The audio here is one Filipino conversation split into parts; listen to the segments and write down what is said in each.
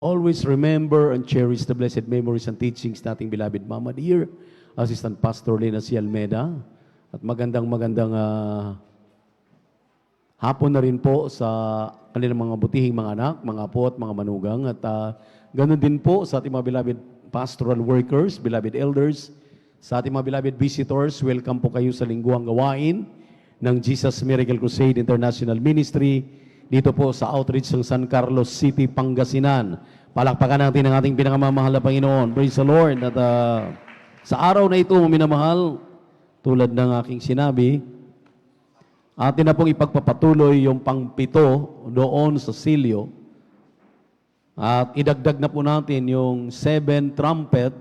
Always remember and cherish the blessed memories and teachings nating beloved Mama Dear, Assistant Pastor Lena C. Almeda. At magandang hapon na rin po sa kanilang mga butihing mga anak, mga apo at mga manugang. At ganun din po sa ating mga beloved pastoral workers, beloved elders, sa ating mga beloved visitors. Welcome po kayo sa lingguang gawain ng Jesus Miracle Crusade International Ministry dito po sa outreach ng San Carlos City, Pangasinan. Palakpakan natin ang ating pinakamamahal na Panginoon. Praise the Lord. At sa araw na ito, minamahal, tulad ng aking sinabi, atin na pong ipagpapatuloy yung pangpito doon sa silyo. At idagdag na po natin yung 7 trumpet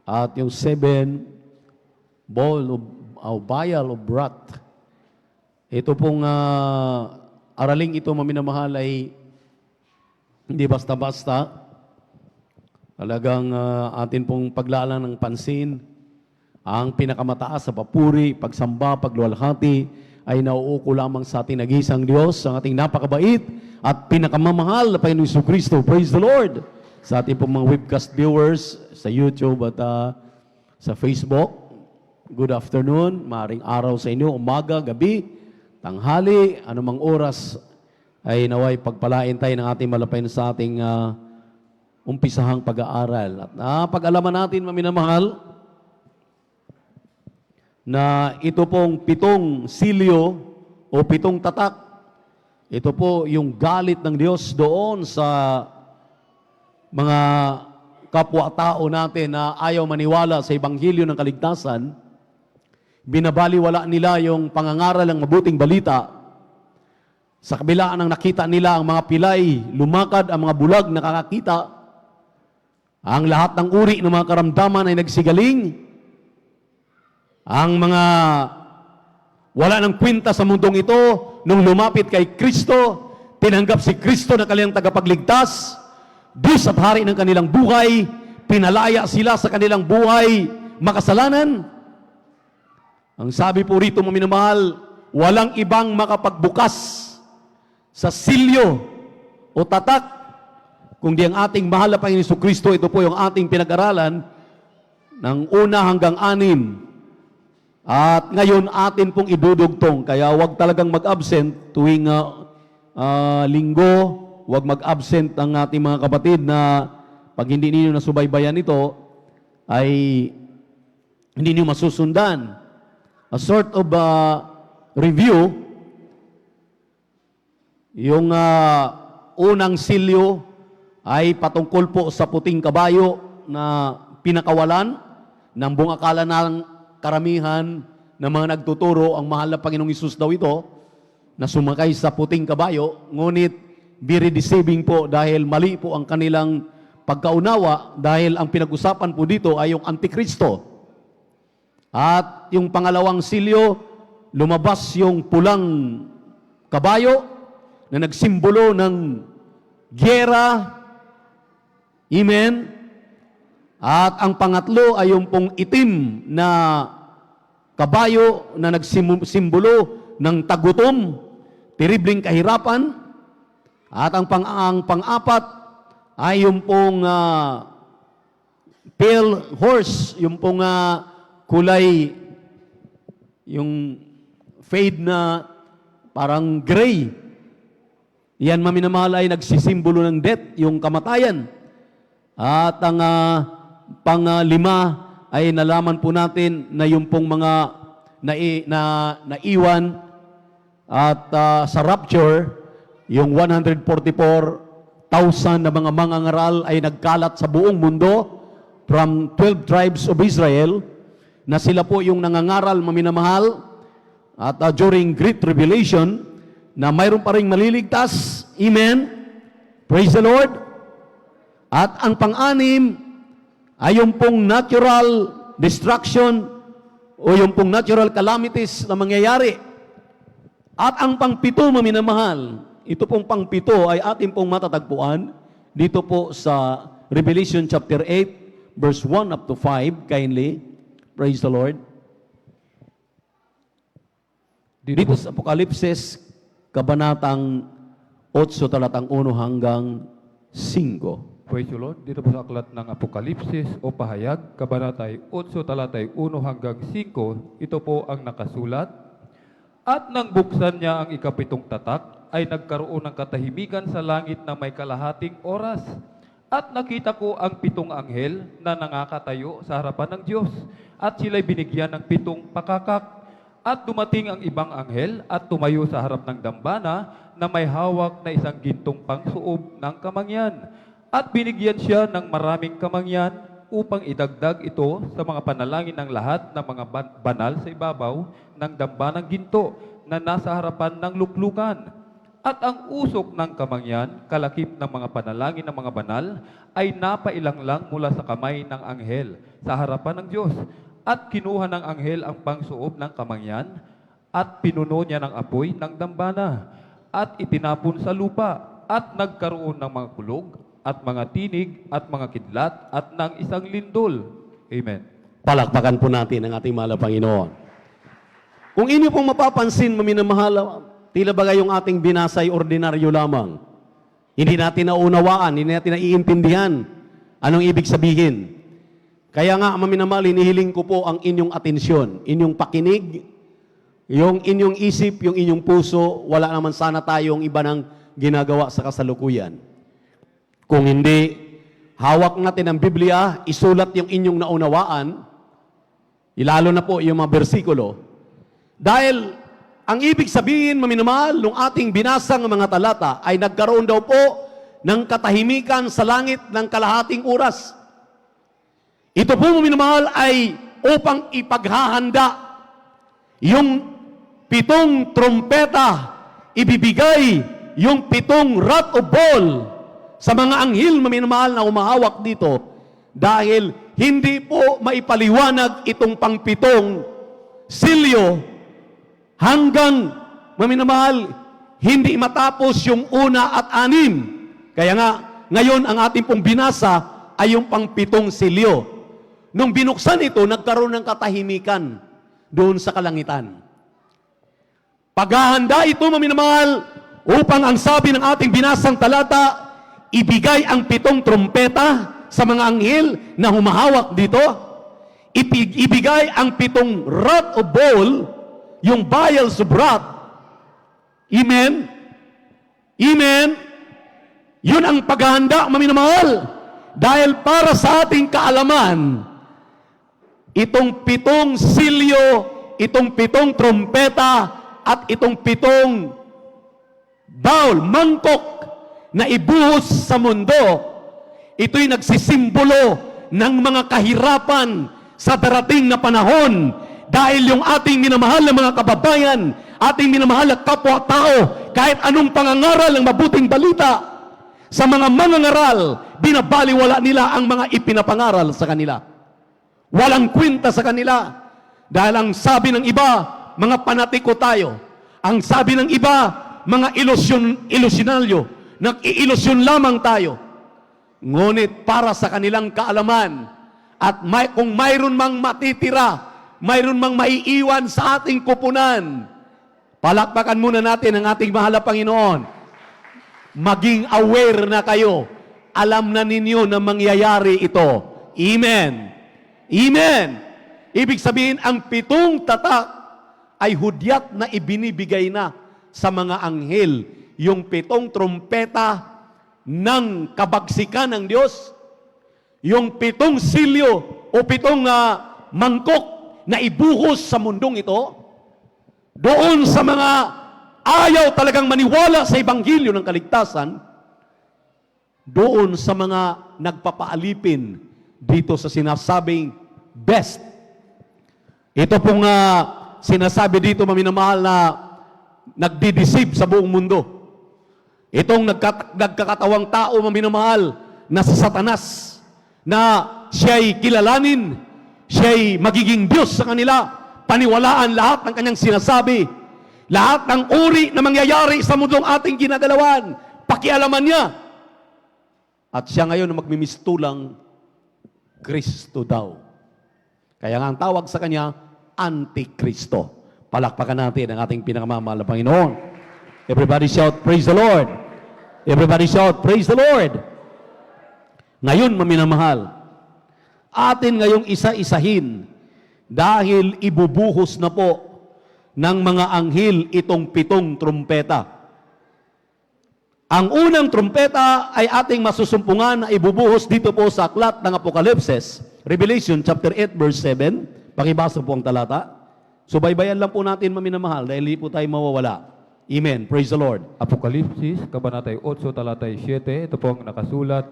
at yung 7 bowl o vial of wrath. Ito pong araling ito, maminamahal, ay hindi basta-basta. Talagang atin pong paglalaan ng pansin. Ang pinakamataas sa papuri, pagsamba, pagluwalhati ay nauuko lamang sa ating nag-iisang Diyos, ang ating napakabait at pinakamamahal na Panginoong Jesucristo. Praise the Lord! Sa ating pong mga webcast viewers sa YouTube at sa Facebook, good afternoon, maaaring araw sa inyo, umaga, gabi, tanghali, anumang oras ay naway pagpalain tayo ng ating malapay sa ating umpisahang pag-aaral. At pag-alaman natin, maminamahal, na ito pong 7 silyo o 7 tatak, ito po yung galit ng Diyos doon sa mga kapwa-tao natin na ayaw maniwala sa Ebanghelyo ng Kaligtasan. Binabaliwala nila yung pangangaral ng mabuting balita. Sa kabila ng nakita nila ang mga pilay, lumakad, ang mga bulag nakakakita. Ang lahat ng uri ng mga karamdaman ay nagsigaling. Ang mga wala ng kwenta sa mundong ito, nung lumapit kay Kristo, tinanggap si Kristo na kanilang tagapagligtas, Diyos at Hari ng kanilang buhay, pinalaya sila sa kanilang buhay makasalanan. Ang sabi po rito, mga minamahal, walang ibang makapagbukas sa silyo o tatak, kundi ang ating mahal na Panginoon Jesucristo. Ito po yung ating pinag-aralan ng 1 hanggang 6. At ngayon atin pong idudugtong, kaya huwag talagang mag-absent tuwing linggo, huwag mag-absent ang ating mga kapatid na pag hindi ninyo nasubaybayan ito, ay hindi ninyo masusundan. A sort of review, yung unang silyo ay patungkol po sa puting kabayo na pinakawalan ng buong akala ng karamihan ng mga nagtuturo ang mahal na Panginoong Hesus daw ito na sumakay sa puting kabayo, ngunit very deceiving po dahil mali po ang kanilang pagkaunawa dahil ang pinag-usapan po dito ay yung Antikristo. At yung pangalawang silyo, lumabas yung pulang kabayo na nagsimbolo ng gyera. Amen? At ang pangatlo ay yung pong itim na kabayo na nagsimbolo ng tagutom, terribling kahirapan. At ang pang-apat ay yung pong pale horse, yung pong kulay, yung fade na parang gray. Yan, maminamahal, ay nagsisimbolo ng death, yung kamatayan. At ang pang-5 ay nalaman po natin na yung pong mga naiwan at sa rapture, yung 144,000 na mga mangangaral ay nagkalat sa buong mundo from 12 tribes of Israel, na sila po yung nangangaral, maminamahal, at during Great Revelation, na mayroon pa rin maliligtas. Amen? Praise the Lord! At ang pang-6 ay yung pong natural destruction o yung pong natural calamities na mangyayari. At ang pang-7, maminamahal, ito pong pang-7 ay ating pong matatagpuan dito po sa Revelation chapter 8, verse 1 up to 5, kindly. Praise the Lord. Dito sa Apokalipsis, kabanatang 8 talatang 1 hanggang 5. Praise the Lord. Dito po sa aklat ng Apokalipsis o Pahayag, Kabanatay 8, talatay 1 hanggang 5, ito po ang nakasulat. At nang buksan niya ang ikapitong tatak, ay nagkaroon ng katahimikan sa langit na may kalahating oras. At nakita ko ang 7 anghel na nangakatayo sa harapan ng Diyos. At sila'y binigyan ng 7 pakakak. At dumating ang ibang anghel at tumayo sa harap ng dambana na may hawak na isang gintong pangsuob ng kamangyan. At binigyan siya ng maraming kamangyan upang idagdag ito sa mga panalangin ng lahat ng mga banal sa ibabaw ng dambanang ginto na nasa harapan ng luklukan. At ang usok ng kamangyan, kalakip ng mga panalangin ng mga banal, ay napailang lang mula sa kamay ng anghel sa harapan ng Diyos. At kinuha ng anghel ang pangsuob ng kamangyan at pinuno niya ng apoy ng dambana at itinapon sa lupa at nagkaroon ng mga kulog at mga tinig at mga kidlat at ng isang lindol. Amen. Palakpakan po natin ang ating mahal na Panginoon. Kung inyo pong mapapansin, maminamahal, tila bagay yung ating binasa ay ordinaryo lamang. Hindi natin naunawaan, hindi natin naiintindihan anong ibig sabihin. Kaya nga, maminamahal, hinihiling ko po ang inyong atensyon, inyong pakinig, yung inyong isip, yung inyong puso. Wala naman sana tayong iba ng ginagawa sa kasalukuyan. Kung hindi, hawak natin ang Biblia, isulat yung inyong naunawaan, ilalo na po yung mga bersikulo. Dahil ang ibig sabihin, maminamahal, nung ating binasang mga talata ay nagkaroon daw po ng katahimikan sa langit ng kalahating oras. Ito po, maminamahal, ay upang ipaghahanda yung 7 trompeta, ibibigay yung 7 wrath of bowl sa mga anghel, maminamahal, na umahawak dito, dahil hindi po maipaliwanag itong pang-7 silyo hanggang, maminamahal, hindi matapos yung 1 at 6. Kaya nga, ngayon ang ating pong binasa ay yung pang-7 silyo. Nung binuksan ito, nagkaroon ng katahimikan doon sa kalangitan. Paghahanda ito, maminamahal, upang ang sabi ng ating binasang talata, ibigay ang 7 trompeta sa mga anghel na humahawak dito. Ibigay ang 7 wrath of bowl, yung vials of wrath. Amen? Amen? Yun ang paghahanda, maminamahal. Dahil para sa ating kaalaman, itong 7 silyo, itong 7 trompeta, at itong 7 bowl, mangkok, na ibuhos sa mundo, ito'y nagsisimbolo ng mga kahirapan sa darating na panahon. Dahil yung ating minamahal na mga kababayan, ating minamahal na kapwa-tao, kahit anong pangangaral ng mabuting balita, sa mga mangangaral, binabaliwala nila ang mga ipinapangaral sa kanila. Walang kwenta sa kanila. Dahil ang sabi ng iba, mga panatiko tayo. Ang sabi ng iba, mga ilusyonalyo. Nag-iilusyon lamang tayo. Ngunit para sa kanilang kaalaman, at kung mayroon mang matitira, mayroon mang maiiwan sa ating kupunan, palakpakan muna natin ang ating mahal na Panginoon. Maging aware na kayo. Alam na ninyo na mangyayari ito. Amen. Amen. Ibig sabihin, ang 7 tatak ay hudyat na ibinibigay na sa mga anghel. Yung 7 trompeta ng kabagsikan ng Diyos. Yung 7 silyo o 7 mangkok na ibuhos sa mundong ito. Doon sa mga ayaw talagang maniwala sa Ebanghelyo ng kaligtasan, doon sa mga nagpapaalipin dito sa sinasabing best. Ito pong sinasabi dito, maminamahal, na nagdi-deceive sa buong mundo. Itong nagkakatawang tao, maminamahal, na si Satanas, na siya'y kilalanin, siya'y magiging Diyos sa kanila, paniwalaan lahat ng kanyang sinasabi, lahat ng uri na mangyayari sa mundong ating ginagalawan, pakialaman niya. At siya ngayon na magmimistulang Kristo daw. Kaya nga ang tawag sa kanya, Antikristo. Palakpakan natin ang ating pinakamamahal na Panginoon. Everybody shout, praise the Lord. Everybody shout, praise the Lord. Ngayon, maminamahal, atin ngayong isa-isahin dahil ibubuhos na po ng mga anghel itong 7 trumpeta. Ang unang trumpeta ay ating masusumpungan na ibubuhos dito po sa aklat ng Apokalipsis, Revelation chapter 8 verse 7. Pakibasa po ang talata. Subaybayan lang po natin maminamahal dahil hindi po tayo mawawala. Amen. Praise the Lord. Apokalipsis, Kabanatay 8, talatay 7, ito po ang nakasulat,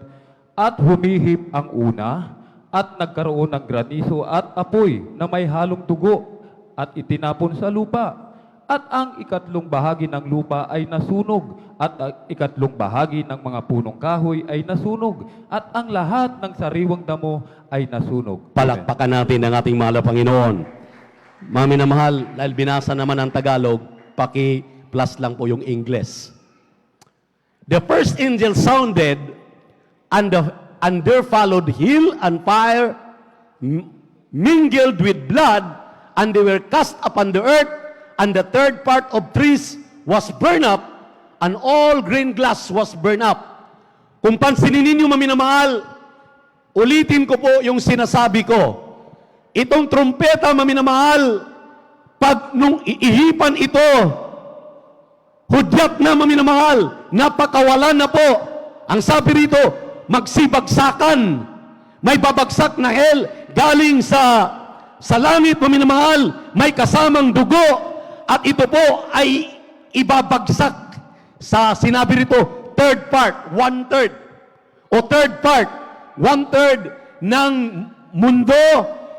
at humihip ang una, at nagkaroon ng granizo at apoy na may halong dugo, at itinapon sa lupa. At ang ikatlong bahagi ng lupa ay nasunog, at ang ikatlong bahagi ng mga punong kahoy ay nasunog, at ang lahat ng sariwang damo ay nasunog. Palakpakan natin ang ating mahal na Panginoon. Mami na mahal, dahil binasa naman ang Tagalog, paki-plus lang po yung English. The first angel sounded, and there followed hail and fire mingled with blood, and they were cast upon the earth, and the third part of trees was burned up, and all green grass was burned up. Kung pansinin ninyo, maminamahal, ulitin ko po yung sinasabi ko. Itong trumpeta, maminamahal, pag nung iihipan ito, hudyat na, maminamahal, napakawalan na po. Ang sabi rito, magsibagsakan. May babagsak na hell galing sa langit, maminamahal, may kasamang dugo, at ito po ay ibabagsak sa sinabi rito, third part, 1/3, o third part, 1/3 ng mundo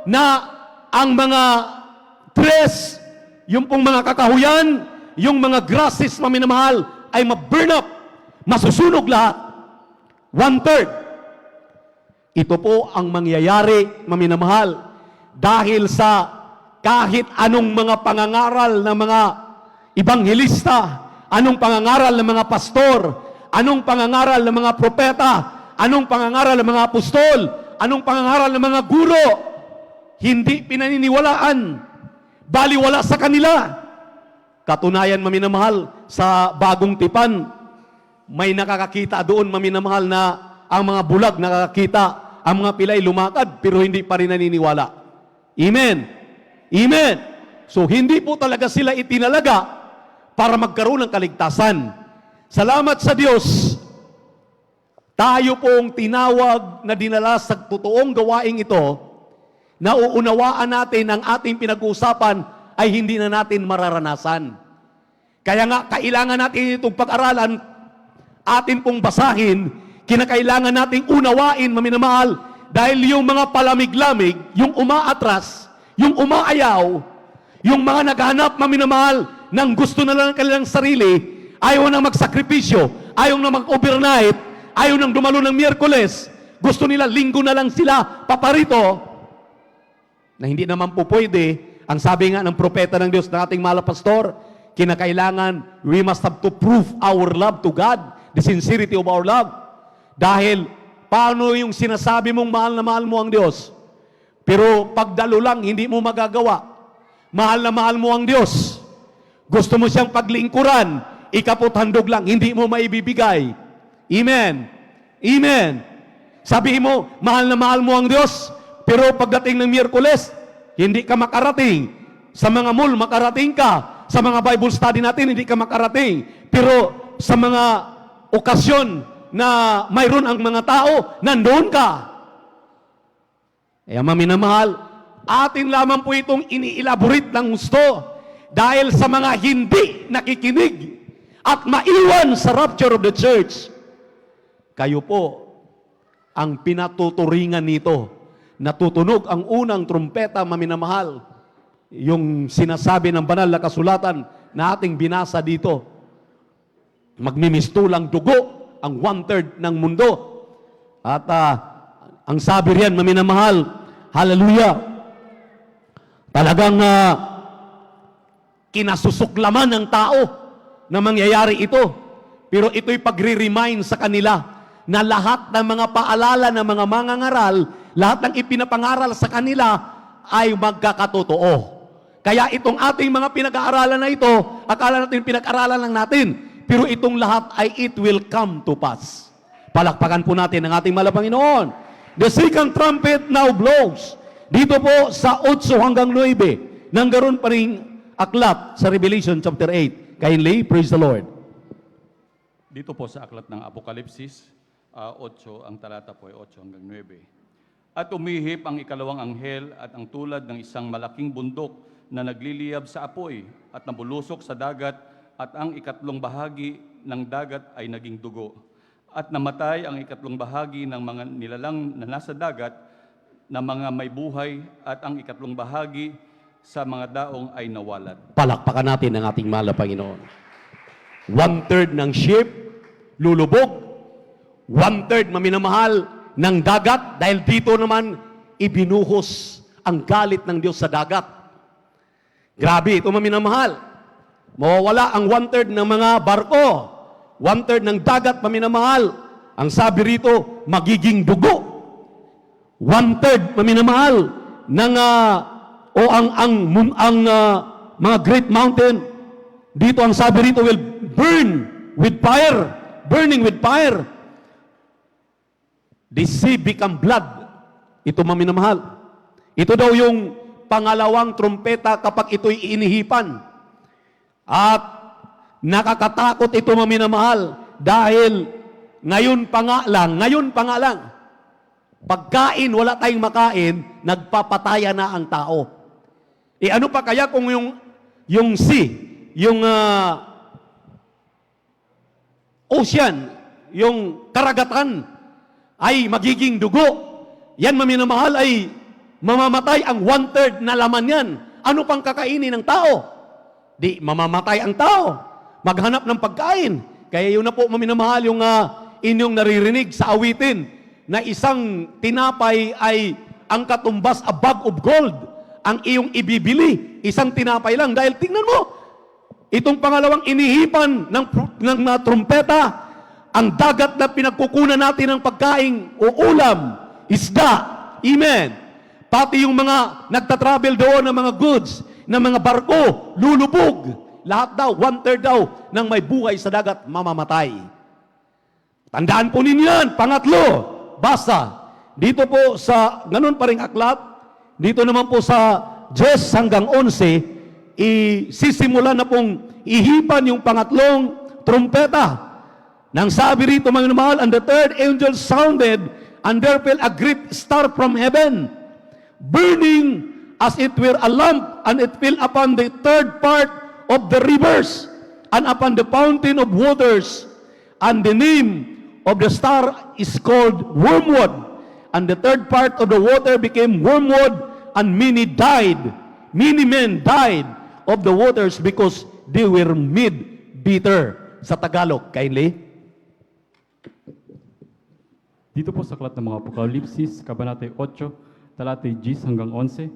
na ang mga trees, yung pong mga kakahuyan, yung mga grasses, maminamahal, ay ma-burn up, masusunog lahat. 1/3. Ito po ang mangyayari, maminamahal, dahil sa kahit anong mga pangangaral ng mga ibanghelista, anong pangangaral ng mga pastor, anong pangangaral ng mga propeta, anong pangangaral ng mga apostol, anong pangangaral ng mga guro, hindi pinaniniwalaan, baliwala sa kanila. Katunayan, maminamahal, sa bagong tipan, may nakakakita doon, maminamahal, na ang mga bulag nakakakita, ang mga pilay lumakad, pero hindi pa rin naniniwala. Amen. Amen. So, hindi po talaga sila itinalaga para magkaroon ng kaligtasan. Salamat sa Diyos, tayo pong tinawag na dinala sa totoong gawaing ito, nauunawaan natin ang ating pinag-uusapan ay hindi na natin mararanasan. Kaya nga, kailangan natin itong pag-aralan, atin pong basahin, kinakailangan nating unawain, maminamahal, dahil yung mga palamig-lamig, yung umaatras, yung umaayaw, yung mga naghanap, maminamahal, ng gusto na lang ng kanilang sarili, ayaw na magsakripisyo, ayaw na mag-overnight, ayaw nang dumalo ng Miyerkules, gusto nila linggo na lang sila paparito, na hindi naman po pwede. Ang sabi nga ng propeta ng Diyos, ng ating mahal na pastor, kinakailangan, we must have to prove our love to God, the sincerity of our love. Dahil, paano yung sinasabi mong mahal na mahal mo ang Diyos, pero pagdalo lang, hindi mo magagawa. Mahal na mahal mo ang Diyos, gusto mo siyang paglingkuran, ikapot handog lang, hindi mo maibibigay. Amen. Amen. Sabihin mo, mahal na mahal mo ang Diyos, pero pagdating ng Miyerkules, hindi ka makarating. Sa mga mall, makarating ka. Sa mga Bible study natin, hindi ka makarating. Pero sa mga okasyon na mayroon ang mga tao, nandoon ka. Kaya maminamahal, atin lamang po itong ini-elaborate ng gusto dahil sa mga hindi nakikinig at maiwan sa rapture of the church. Kayo po ang pinatuturingan nito. Natutunog ang unang trumpeta, maminamahal. Yung sinasabi ng banal na kasulatan na ating binasa dito. Magmimistulang dugo ang 1/3 ng mundo. At ang sabi riyan, maminamahal, hallelujah, talagang kinasusuklaman ng tao na mangyayari ito. Pero ito'y pagre-remind sa kanila na lahat ng mga paalala ng mga mangangaral, lahat ng ipinapangaral sa kanila ay magkakatotoo. Kaya itong ating mga pinag-aaralan na ito, akala natin pinag-aaralan lang natin. pero itong lahat ay it will come to pass. Palakpakan po natin ang ating mahal na Panginoon. The second trumpet now blows. Dito po sa 8 hanggang 9, nanggaroon pa rin aklat sa Revelation chapter 8. Kindly, praise the Lord. Dito po sa aklat ng Apokalipsis, 8, ang talata po ay 8 hanggang 9. At umihip ang ikalawang anghel at ang tulad ng isang malaking bundok na nagliliyab sa apoy at nabulusok sa dagat at ang ikatlong bahagi ng dagat ay naging dugo. At namatay ang ikatlong bahagi ng mga nilalang na nasa dagat na mga may buhay at ang ikatlong bahagi sa mga daong ay nawalat. Palakpakan natin ang ating mahal na Panginoon. 1/3 ng ship, lulubog. 1/3 maminamahal ng dagat dahil dito naman ibinuhos ang galit ng Diyos sa dagat. Grabe, ito maminamahal. Mawawala ang 1/3 ng mga barko. 1/3 ng dagat maminamahal. Ang sabi rito, magiging dugo. 1/3 maminamahal ng mga great mountain. Dito ang sabi rito will burn with fire. Burning with fire. The sea become blood. Ito maminamahal. Ito daw yung pangalawang trumpeta kapag ito'y inihipan. At nakakatakot ito maminamahal dahil ngayon pa nga lang, pagkain, wala tayong makain, nagpapataya na ang tao. Ano pa kaya kung yung sea, yung ocean, yung karagatan, ay magiging dugo. Yan maminamahal ay mamamatay ang 1/3 na laman yan. Ano pang kakainin ng tao? Di mamamatay ang tao. Maghanap ng pagkain. Kaya yun na po maminamahal yung inyong naririnig sa awitin na isang tinapay ay ang katumbas a bag of gold. Ang iyong ibibili, isang tinapay lang. Dahil tingnan mo, itong pangalawang inihipan ng trumpeta, ang dagat na pinagkukunan natin ng pagkain o ulam, isda, amen. Pati yung mga nagtatravel doon ng mga goods, ng mga barko, lulubog. Lahat daw, 1/3 daw ng may buhay sa dagat, mamamatay. Tandaan po ninyo yan. Pangatlo, basta, dito po sa, ganun pa rin aklat, dito naman po sa 10 hanggang 11, isisimula na pong ihipan yung pangatlong trumpeta. Nang sabi rito, mga mahal, and the third angel sounded, and there fell a great star from heaven, burning as it were a lamp, and it fell upon the third part of the rivers, and upon the fountain of waters. And the name of the star is called Wormwood. And the third part of the water became wormwood, and many men died of the waters because they were made bitter. Sa Tagalog, kindly. Dito po sa aklat ng mga Apokalipsis, Kabanata 8, talatay 10 hanggang 11,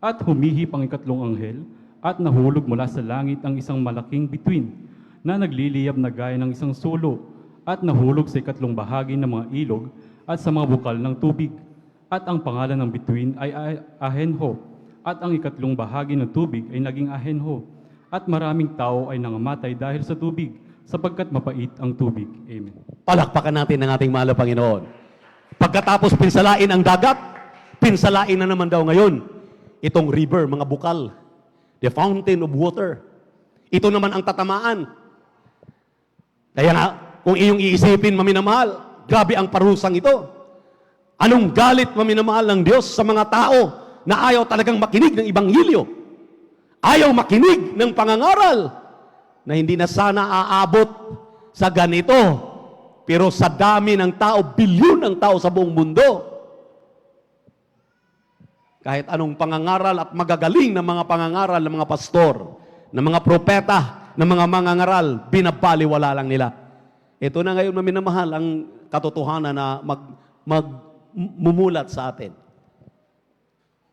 at humihip ang ikatlong anghel, at nahulog mula sa langit ang isang malaking bituin, na nagliliyab na gaya ng isang sulo, at nahulog sa ikatlong bahagi ng mga ilog, at sa mga bukal ng tubig. At ang pangalan ng bituin ay Ahenho, at ang ikatlong bahagi ng tubig ay naging Ahenho, at maraming tao ay nangamatay dahil sa tubig, sapagkat mapait ang tubig. Amen. Palakpakan natin ang ating mahal na Panginoon. Pagkatapos pinsalain ang dagat, pinsalain na naman daw ngayon itong river, mga bukal, the fountain of water. Ito naman ang tatamaan. Kaya nga, kung iyong iisipin, maminamahal, grabe ang parusang ito. Anong galit, maminamahal ng Diyos sa mga tao na ayaw talagang makinig ng Ibanghilyo? Ayaw makinig ng pangangaral na hindi na sana aabot sa ganito. Pero sa dami ng tao, bilyon ng tao sa buong mundo, kahit anong pangangaral at magagaling na mga pangangaral ng mga pastor, ng mga propeta, ng mga mangangaral, binabaliwala lang nila. Ito na ngayon, maminamahal, ang katotohanan na magmumulat sa atin.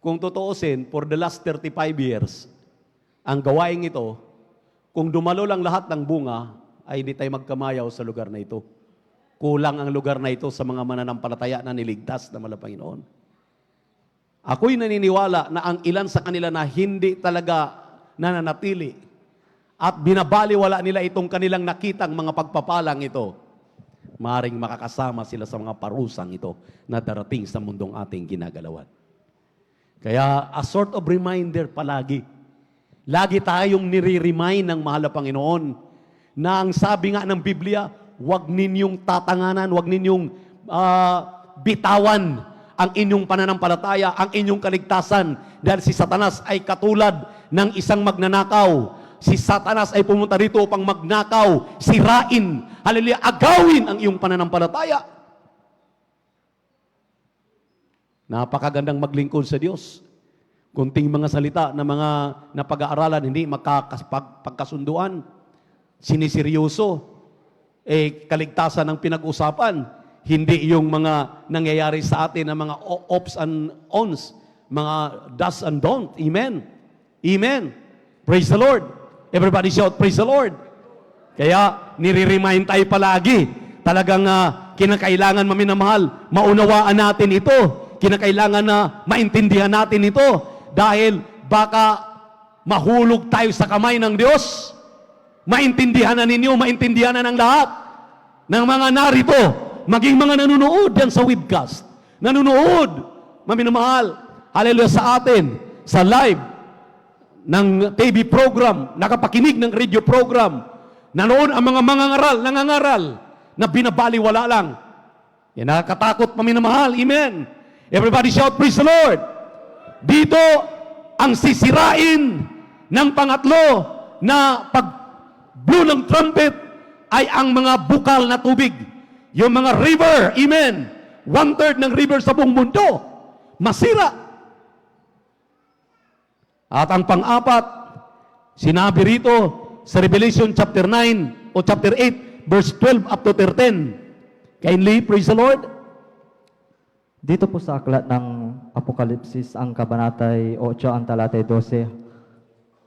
Kung totoosin, for the last 35 years, ang gawaing ito, kung dumalo lang lahat ng bunga, ay hindi tayo magkamayaw sa lugar na ito. Kulang ang lugar na ito sa mga mananampalataya na niligtas na mala Panginoon. Ako'y naniniwala na ang ilan sa kanila na hindi talaga nananatili at binabaliwala nila itong kanilang nakitang mga pagpapalang ito, maaring makakasama sila sa mga parusang ito na darating sa mundong ating ginagalawan. Kaya a sort of reminder palagi. Lagi tayong nire-remind ng mahal na Panginoon na ang sabi nga ng Biblia, huwag ninyong tatanganan, huwag ninyong bitawan ang inyong pananampalataya, ang inyong kaligtasan, dahil si Satanas ay katulad ng isang magnanakaw. Si Satanas ay pumunta rito upang magnakaw, sirain, hallelujah, agawin ang iyong pananampalataya. Napakagandang maglingkod sa Diyos. Kunting mga salita na mga napag-aaralan, hindi magkakasunduan, siniseryoso, kaligtasan ang pinag-usapan, hindi yung mga nangyayari sa atin na mga ops and ons, mga does and don't. Amen. Amen. Praise the Lord. Everybody shout, praise the Lord. Kaya, nire-remind tayo palagi. Talagang kinakailangan maminamahal, maunawaan natin ito. Kinakailangan na maintindihan natin ito. Dahil baka mahulog tayo sa kamay ng Diyos. Maintindihan na ninyo, maintindihan na ng lahat ng mga narito, maging mga nanonood yan sa webcast. Nanonood, maminamahal, hallelujah, sa atin, sa live ng TV program, nakapakinig ng radio program, nanood ang mga nangangaral, na binabaliwala lang. Yan, nakakatakot, maminamahal. Amen. Everybody shout, praise the Lord. Dito, ang sisirain ng pangatlo na pag-blow ng trumpet ay ang mga bukal na tubig. Yung mga river, amen. 1/3 ng river sa buong mundo, masira. At ang pang-apat, sinabi rito sa Revelation chapter 9 o chapter 8, verse 12 up to 13. Kindly, praise the Lord. Dito po sa aklat ng Apokalipsis, ang kabanatay 8, ang talatay 12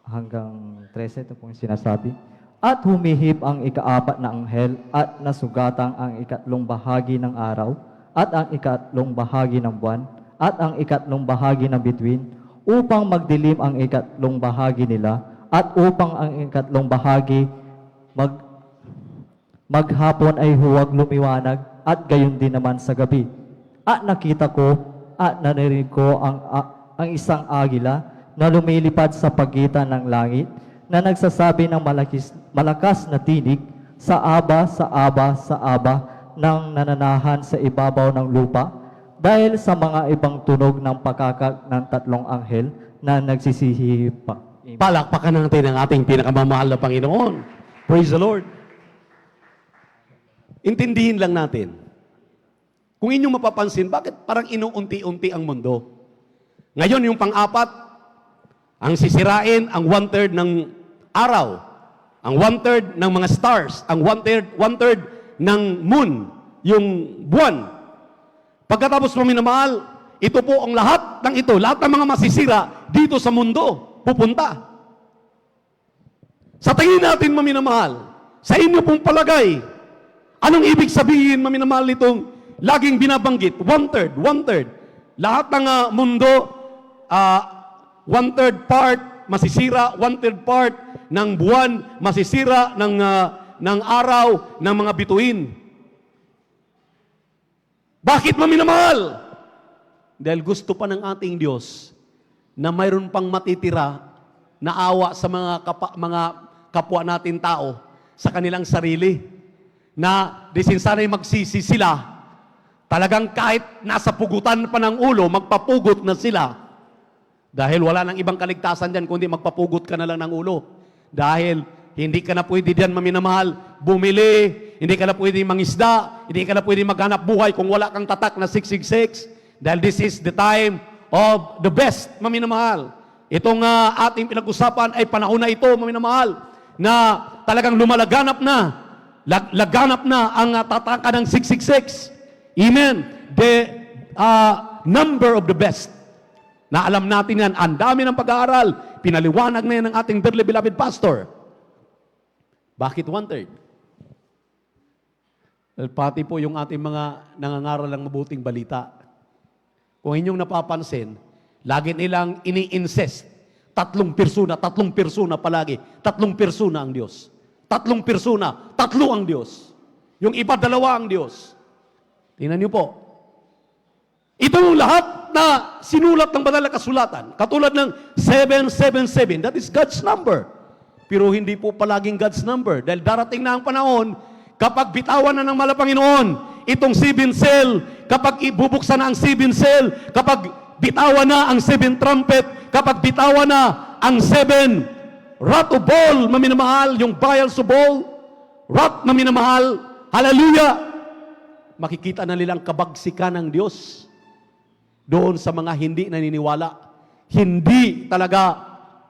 hanggang 13, ito po yung sinasabi. At humihip ang ika-4 na anghel at nasugatang ang ikatlong bahagi ng araw at ang ikatlong bahagi ng buwan at ang ikatlong bahagi ng bituin upang magdilim ang ikatlong bahagi nila at upang ang ikatlong bahagi maghapon ay huwag lumiwanag at gayon din naman sa gabi. At nakita ko at narinig ko ang isang agila na lumilipad sa pagitan ng langit na nagsasabi ng malakas na tinig sa aba, sa aba, sa aba ng nananahan sa ibabaw ng lupa dahil sa mga ibang tunog ng pakakak ng tatlong anghel na nagsisihipa. Palakpakan natin ang ating pinakamamahal na Panginoon. Praise the Lord. Intindihin lang natin. Kung inyong mapapansin, bakit parang inuunti-unti ang mundo? Ngayon, yung pang-apat, ang sisirain, ang 1/3 ng araw, ang 1/3 ng mga stars, ang 1/3 ng moon, yung buwan. Pagkatapos mo minamahal, ito po ang lahat ng ito, lahat ng mga masisira dito sa mundo, pupunta. Sa tingin natin, maminamahal, sa inyo pong palagay, anong ibig sabihin, maminamahal, nitong laging binabanggit? 1/3. Lahat ng mundo, 1/3 part masisira, 1/3 part ng buwan masisira, ng araw, ng mga bituin. Bakit, maminamahal? Dahil gusto pa ng ating Diyos na mayroon pang matitira na awa sa mga kapwa natin tao sa kanilang sarili. Na disinsanay magsisi sila, talagang kahit nasa pugutan pa ng ulo, magpapugot na sila. Dahil wala nang ibang kaligtasan dyan, kundi magpapugot ka na lang ng ulo. Dahil hindi ka na pwede diyan, maminamahal, bumili, hindi ka na pwede mangisda, hindi ka na pwede maghanap buhay kung wala kang tatak na 666. Dahil this is the time of the best, maminamahal. Itong ating pinag-usapan ay panahon na ito, maminamahal, na talagang lumalaganap na, laganap na ang tataka ng 666. Amen. The number of the best. Na alam natin yan, ang dami ng pag-aaral, pinaliwanag na yan ng ating dearly beloved pastor. Bakit 1/3? Pati po yung ating mga nangangaral ng mabuting balita. Kung inyong napapansin, lagi nilang ini-insist Tatlong persona palagi. Tatlong persona ang Diyos. Tatlong persona, tatlo ang Diyos. Yung iba, dalawa ang Diyos. Tingnan niyo po. Ito yung lahat na sinulat ng banal na kasulatan. Katulad ng 777, that is God's number. Pero hindi po palaging God's number. Dahil darating na ang panahon, kapag bitawan na ng Panginoon, itong 7 seal, kapag ibubuksan na ang 7 seal, kapag bitawan na ang 7 trumpet, kapag bitawan na ang 7 wrath of ball, maminamahal, yung vials of ball, wrath na minamahal, hallelujah! Makikita na nilang kabagsikan ng Diyos doon sa mga hindi naniniwala. Hindi talaga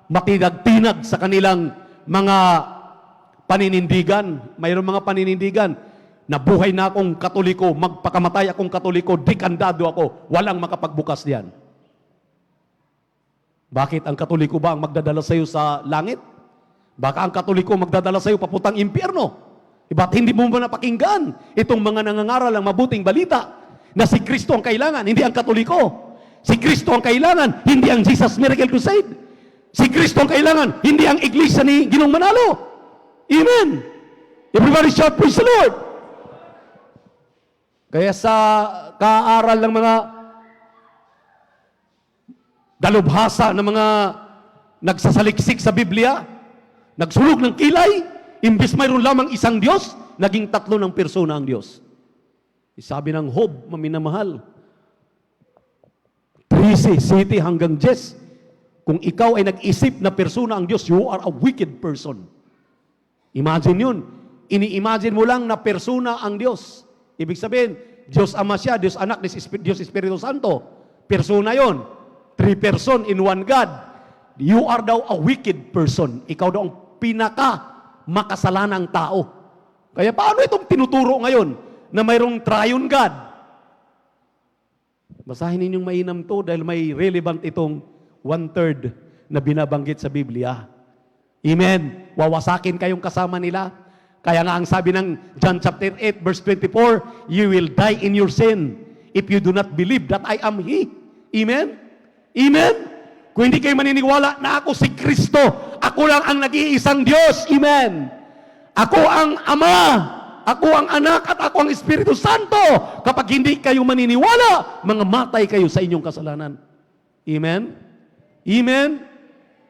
matinag-tinag sa kanilang mga paninindigan. Mayroon mga paninindigan na buhay na akong Katoliko, magpakamatay akong Katoliko, dekandado ako, walang makapagbukas diyan. Bakit ang Katoliko ba ang magdadala sa iyo sa langit? Baka ang Katoliko magdadala sa iyo papuntang impyerno. Ba't hindi mo ba napakinggan itong mga nangangaral ng mabuting balita na si Kristo ang kailangan, hindi ang Katoliko. Si Kristo ang kailangan, hindi ang Jesus Miracle Crusade. Si Kristo ang kailangan, hindi ang iglesia ni Ginong Manalo. Amen. Everybody shout, praise the Lord. Kaya sa kaaral ng mga dalubhasa ng mga nagsasaliksik sa Biblia, nagsulog ng kilay, imbes mayroon lamang isang Diyos, naging tatlo ng persona ang Diyos. Sabi ng Job, maminamahal, 13 city hanggang 10. Kung ikaw ay nag-isip na persona ang Diyos, you are a wicked person. Imagine yun. Ini-imagine mo lang na persona ang Diyos. Ibig sabihin, Diyos Ama siya, Diyos Anak, Diyos Espiritu Santo. Persona yon. 3 person in one God. You are daw a wicked person. Ikaw daw ang pinaka-makasalanang tao. Kaya paano itong tinuturo ngayon na mayroong triune God? Basahin ninyong mainam to dahil may relevant itong 1/3 na binabanggit sa Biblia. Amen. Wawasakin kayong kasama nila. Kaya nga ang sabi ng John chapter 8 verse 24, you will die in your sin if you do not believe that I am He. Amen? Amen? Kung hindi kayo maniniwala na ako si Kristo, ako lang ang nag-iisang Diyos. Amen? Ako ang Ama, ako ang Anak, at ako ang Espiritu Santo. Kapag hindi kayo maniniwala, mangamatay kayo sa inyong kasalanan. Amen? Amen?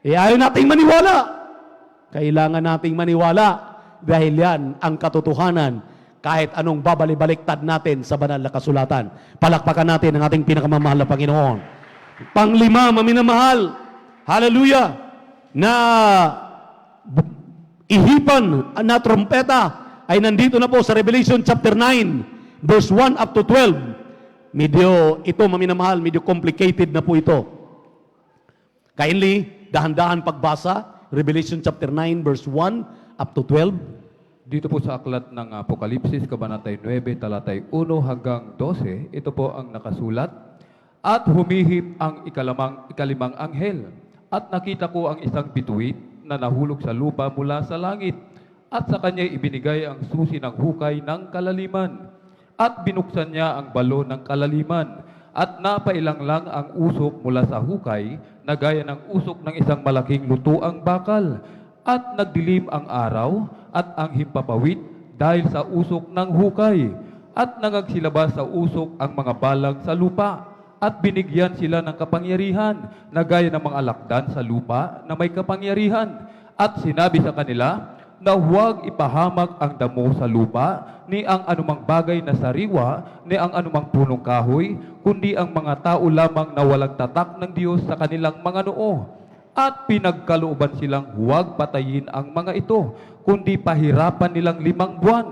Ayaw nating maniwala. Kailangan nating maniwala. Dahil yan ang katotohanan kahit anong babalik-baliktad natin sa banal na kasulatan. Palakpakan natin ang ating pinakamamahal na Panginoon. Panglima, maminamahal, hallelujah, na ihipan na trompeta ay nandito na po sa Revelation chapter 9, verse 1 up to 12. Medyo ito, maminamahal, medyo complicated na po ito. Kindly, dahan-dahan pagbasa, Revelation chapter 9, verse 1 up to 12. Dito po sa aklat ng Apokalipsis, Kabanatay 9, talatay 1 hanggang 12, ito po ang nakasulat. At humihip ang ikalimang anghel, at nakita ko ang isang bituin na nahulog sa lupa mula sa langit, at sa kanya ibinigay ang susi ng hukay ng kalaliman, at binuksan niya ang balon ng kalaliman, at napailang lang ang usok mula sa hukay, na gaya ng usok ng isang malaking lutuang bakal. At nagdilim ang araw at ang himpapawid dahil sa usok ng hukay. At nangagsilabas sa usok ang mga balag sa lupa. At binigyan sila ng kapangyarihan na gaya ng mga alakdan sa lupa na may kapangyarihan. At sinabi sa kanila na huwag ipahamak ang damo sa lupa, ni ang anumang bagay na sariwa, ni ang anumang punong kahoy, kundi ang mga tao lamang na walang tatak ng Diyos sa kanilang mga noo. At pinagkalooban silang huwag patayin ang mga ito, kundi pahirapan nilang 5 buwan.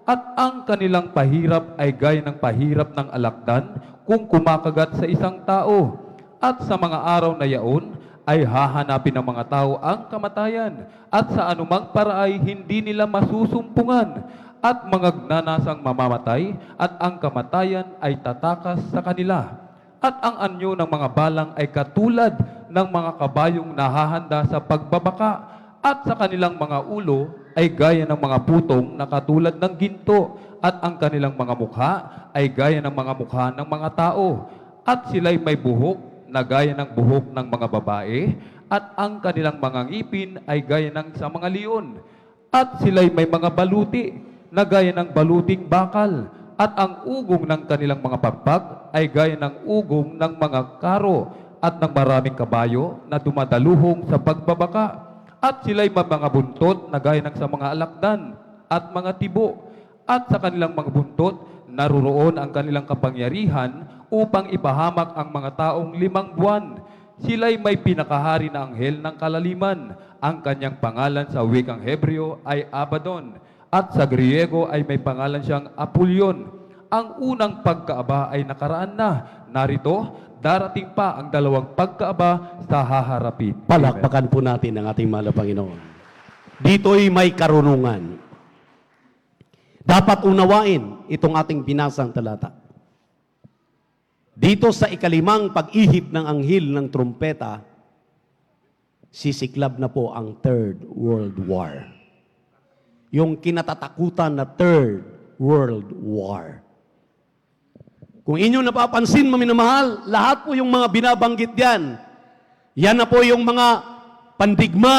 At ang kanilang pahirap ay gaya ng pahirap ng alakdan kung kumakagat sa isang tao. At sa mga araw na yaon ay hahanapin ng mga tao ang kamatayan, at sa anumang paraay hindi nila masusumpungan, at mangagnanasang mamamatay, at ang kamatayan ay tatakas sa kanila. At ang anyo ng mga balang ay katulad ng mga kabayong nahahanda sa pagbabaka, at sa kanilang mga ulo ay gaya ng mga putong na katulad ng ginto, at ang kanilang mga mukha ay gaya ng mga mukha ng mga tao, at sila'y may buhok na gaya ng buhok ng mga babae, at ang kanilang mga ngipin ay gaya ng sa mga leon. At sila'y may mga baluti na gaya ng baluting bakal, at ang ugong ng kanilang mga pagpag ay gaya ng ugong ng mga karo at ng maraming kabayo na dumadaluhong sa pagbabaka. At sila'y may mga buntot na gaya ng sa mga alakdan at mga tibo, at sa kanilang mga buntot naruroon ang kanilang kapangyarihan upang ipahamak ang mga taong 5 buwan. Sila'y may pinakahari na anghel ng kalaliman. Ang kanyang pangalan sa wikang Hebreo ay Abaddon, at sa Griego ay may pangalan siyang Apollyon. Ang unang pagkaaba ay nakaraan na. Narito, darating pa ang 2 pagkaaba sa haharapin. Palakpakan po natin ang ating mahal na Panginoon. Dito'y may karunungan. Dapat unawain itong ating binasang talata. Dito sa ikalimang pag-ihip ng anghel ng trumpeta, sisiklab na po ang Third World War. Yung kinatatakutan na Third World War. Kung inyo napapansin, maminamahal, lahat po yung mga binabanggit diyan, yan na po yung mga pandigma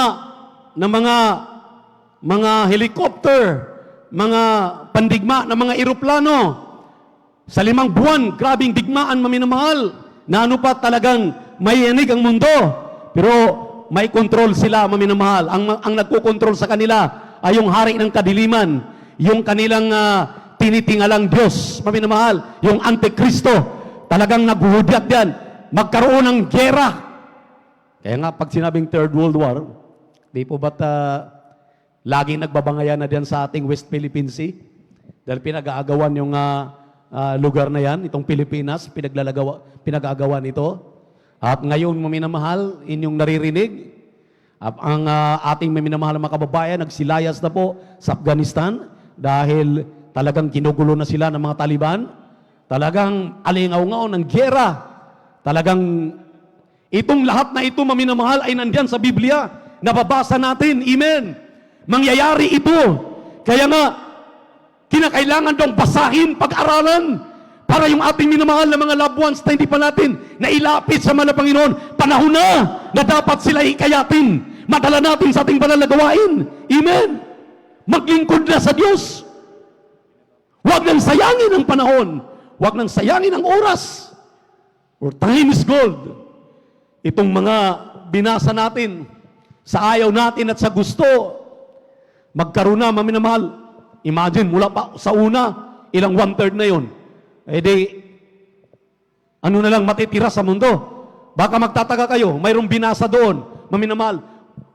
na mga helicopter, mga pandigma na mga eroplano. Sa 5 buwan, grabing digmaan, maminamahal, na ano pa talagang may yanig ang mundo. Pero may control sila, maminamahal. Ang nagkokontrol sa kanila ay yung hari ng kadiliman, yung kanilang tinitingalang Diyos, maminamahal, yung Antikristo. Talagang naghuhudyat yan. Magkaroon ng gera. Kaya nga, pag sinabing Third World War, di po ba't laging nagbabangayan na diyan sa ating West Philippine Sea? Dahil pinag-aagawan yung lugar na yan, itong Pilipinas, pinag-aagawan ito. At ngayon, maminamahal, inyong naririnig, ang ating maminamahal na mga kababayan, nagsilayas na po sa Afghanistan dahil talagang kinugulo na sila ng mga Taliban. Talagang alingaw-ngaw ng gera. Talagang itong lahat na ito, maminamahal, ay nandyan sa Biblia. Nababasa natin. Amen. Mangyayari ito. Kaya nga, kinakailangan dong basahin, pag-aralan, para yung ating minamahal na mga loved ones na hindi pa natin nailapit sa mga Panginoon, panahon na dapat sila ikayatin. Madala natin sa ating banal na gawain. Amen. Maglingkod na sa Diyos. Huwag nang sayangin ang panahon. Huwag nang sayangin ang oras. For time is gold. Itong mga binasa natin, sa ayaw natin at sa gusto, magkaroon na, maminamahal. Imagine, mula pa sa una, ilang 1/3 na yun. Eh di, ano na lang matitira sa mundo? Baka magtataka kayo, mayroong binasa doon, maminamahal,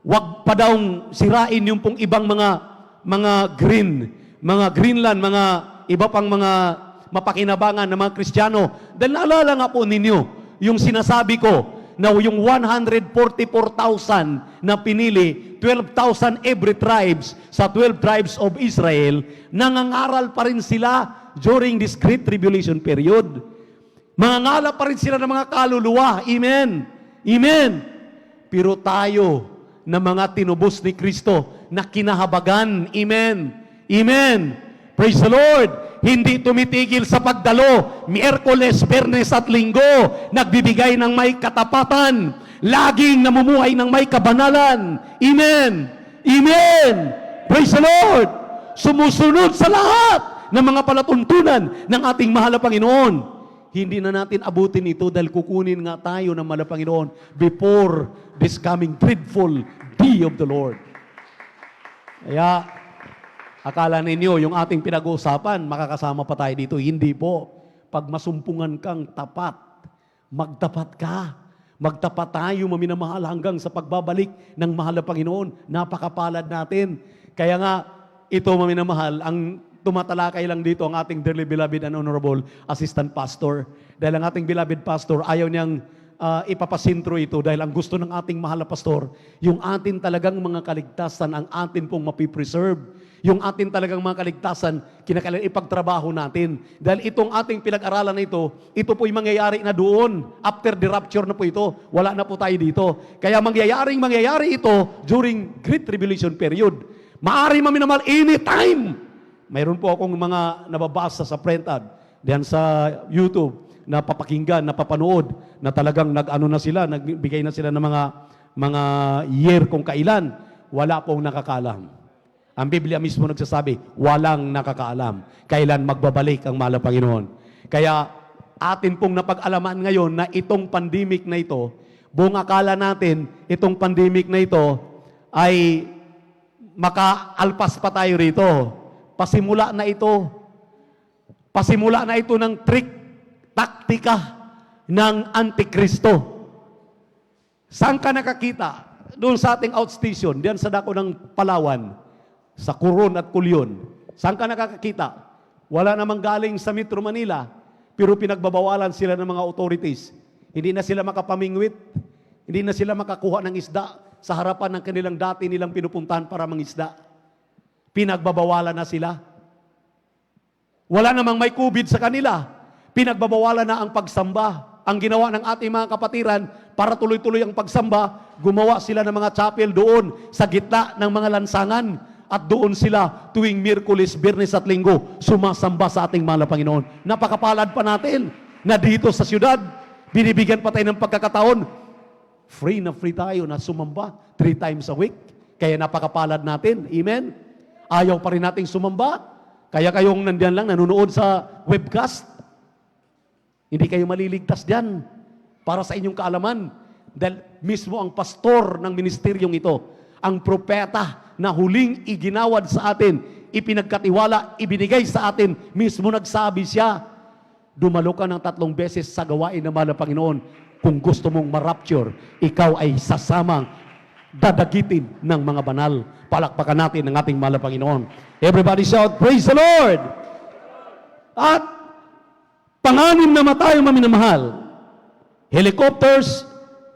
wag pa daw sirain yung pong ibang mga Greenland, mga iba pang mga mapakinabangan ng mga Kristiyano. Dahil naalala nga po ninyo, yung sinasabi ko, na yung 144,000 na pinili, 12,000 every tribes sa 12 tribes of Israel, nangangaral pa rin sila during this great tribulation period. Mangangalap pa rin sila ng mga kaluluwa. Amen. Amen. Pero tayo na mga tinubos ni Kristo na kinahabagan. Amen. Amen. Praise the Lord. Hindi tumitigil sa pagdalo. Miyerkules, Biyernes at Linggo, nagbibigay ng may katapatan. Laging namumuhay ng may kabanalan. Amen. Amen. Praise the Lord. Sumusunod sa lahat ng mga palatuntunan ng ating mahal na Panginoon. Hindi na natin abutin ito dahil kukunin nga tayo ng mahal na Panginoon before this coming dreadful day of the Lord. Kaya, akala ninyo yung ating pinag-uusapan, makakasama pa tayo dito. Hindi po. Pag masumpungan kang tapat, magtapat ka. Magtapat tayo, maminamahal, hanggang sa pagbabalik ng mahal na Panginoon. Napakapalad natin. Kaya nga, ito maminamahal, ang tumatalakay lang dito ang ating dearly beloved and honorable assistant pastor. Dahil ang ating beloved pastor, ayaw niyang ipapasintro ito dahil ang gusto ng ating mahal na pastor, yung atin talagang mga kaligtasan, ang atin pong mapipreserve. Yung atin talagang mga kaligtasan, kinakailangan ipagtrabaho natin. Dahil itong ating pinag-aralan na ito po'y mangyayari na doon. After the rapture na po ito, wala na po tayo dito. Kaya mangyayari ito during Great Tribulation period. Maari maminamal anytime. Mayroon po akong mga nababasa sa print ad, diyan sa YouTube, na papakinggan, na papanood, na talagang nag-ano na sila, nagbigay na sila ng mga mga year kung kailan, wala pong nakakaalam. Ang Biblia mismo nagsasabi, walang nakakaalam kailan magbabalik ang mahal na Panginoon. Kaya atin pong napag-alaman ngayon na itong pandemic na ito, buong akala natin itong pandemic na ito ay makaalpas pa tayo rito. Pasimula na ito. Pasimula na ito ng trick, taktika ng Antikristo. Saan ka nakakita? Doon sa ating outstation, diyan sa dako ng Palawan, sa Coron at Culyon. Saan ka nakakakita? Wala namang galing sa Metro Manila, pero pinagbabawalan sila ng mga authorities. Hindi na sila makapamingwit, hindi na sila makakuha ng isda sa harapan ng kanilang dati nilang pinupuntahan para mangisda. Pinagbabawalan na sila. Wala namang may COVID sa kanila. Pinagbabawalan na ang pagsamba. Ang ginawa ng ating mga kapatiran para tuloy-tuloy ang pagsamba, gumawa sila ng mga chapel doon sa gitna ng mga lansangan at doon sila tuwing Miyerkules, Biyernes at Linggo sumasamba sa ating mahal na Panginoon. Napakapalad pa natin na dito sa syudad, binibigyan pa tayo ng pagkakataon, free na free tayo na sumamba 3 times a week. Kaya napakapalad natin. Amen? Ayaw pa rin nating sumamba. Kaya kayong nandiyan lang, nanonood sa webcast, hindi kayo maliligtas diyan para sa inyong kaalaman. Dahil mismo ang pastor ng ministeryong ito, ang propeta na huling iginawad sa atin, ipinagkatiwala, ibinigay sa atin, mismo nagsabi siya, dumalo ka ng 3 beses sa gawain ng mahal na Panginoon. Kung gusto mong ma-rapture, ikaw ay sasamang dadagitin ng mga banal. Palakpakan natin ng ating mahal na Panginoon. Everybody shout, praise the Lord! At pang-anim na tayo maminamahal. Helicopters,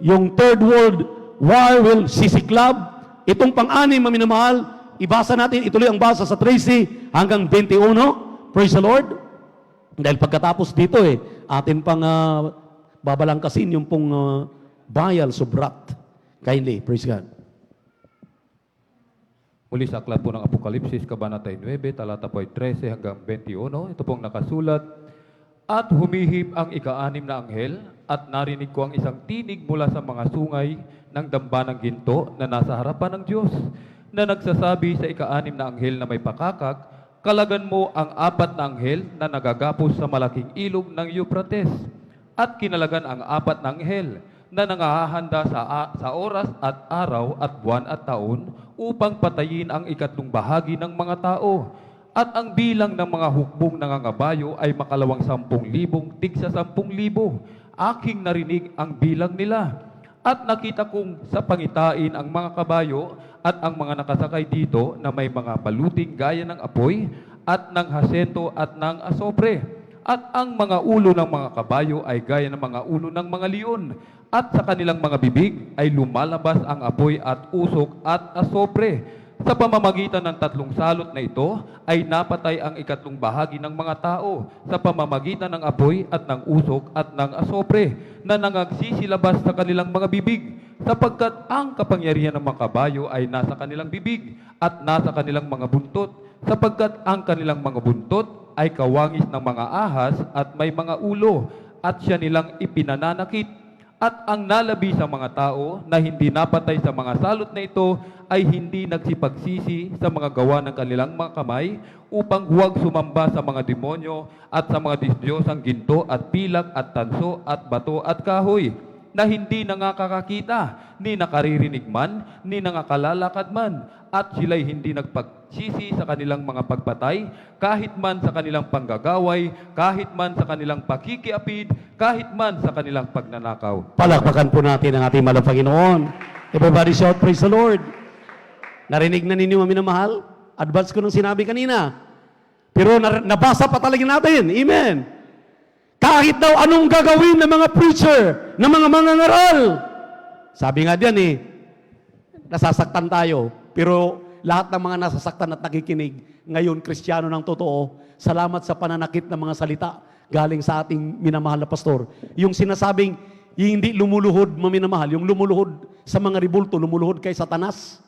yung Third World War will sisiklab. Itong pang-anim maminamahal, ibasa natin, ituloy ang basa sa 13 hanggang 21. Praise the Lord. Dahil pagkatapos dito atin pang babalangkasin yung pong bayal subrat. Kindly, praise God. Muli sa aklat po ng Apokalipsis, Kabanata 9, talata po ay 13 hanggang 21. Ito pong nakasulat, at humihip ang ika-6 na anghel, at narinig ko ang isang tinig mula sa mga sungay ng damba ng ginto na nasa harapan ng Diyos, na nagsasabi sa ika-6 na anghel na may pakakak, kalagan mo ang 4 na anghel na nagagapos sa malaking ilog ng Euphrates, at kinalagan ang 4 na anghel na nangahahanda sa oras at araw at buwan at taon upang patayin ang 3 bahagi ng mga tao. At ang bilang ng mga hukbong nangangabayo ay makalawang 10,000, tigsa 10,000. Aking narinig ang bilang nila. At nakita kong sa pangitain ang mga kabayo at ang mga nakasakay dito na may mga baluting gaya ng apoy at ng hasento at ng asopre. At ang mga ulo ng mga kabayo ay gaya ng mga ulo ng mga leon. At sa kanilang mga bibig ay lumalabas ang apoy at usok at asopre. Sa pamamagitan ng 3 salot na ito ay napatay ang 3 bahagi ng mga tao sa pamamagitan ng apoy at ng usok at ng asopre na nangagsisilabas sa kanilang mga bibig, sapagkat ang kapangyarihan ng mga kabayo ay nasa kanilang bibig at nasa kanilang mga buntot, sapagkat ang kanilang mga buntot ay kawangis ng mga ahas at may mga ulo, at siya nilang ipinananakit. At ang nalabi sa mga tao na hindi napatay sa mga salot na ito ay hindi nagsipagsisi sa mga gawa ng kanilang mga kamay upang huwag sumamba sa mga demonyo at sa mga disdiyosang ginto at pilak at tanso at bato at kahoy, na hindi nakakakita, ni nakaririnig man, ni nangakalalakad man, at sila'y hindi nagpagsisi sa kanilang mga pagpatay, kahit man sa kanilang panggagaway, kahit man sa kanilang pakikiapid, kahit man sa kanilang pagnanakaw. Palakpakan po natin ang ating mahal na Panginoon. Everybody shout, praise the Lord. Narinig na ninyo, minamahal? Advance ko nung sinabi kanina. Pero nabasa pa talaga natin. Amen. Kahit daw anong gagawin ng mga preacher, ng mga mangangaral. Sabi nga diyan nasasaktan tayo. Pero lahat ng mga nasasaktan at nakikinig, ngayon Kristiyano ng totoo, salamat sa pananakit ng mga salita galing sa ating minamahal na pastor. Yung sinasabing, yung hindi lumuluhod, maminamahal, yung lumuluhod sa mga ribulto, lumuluhod kay Satanas.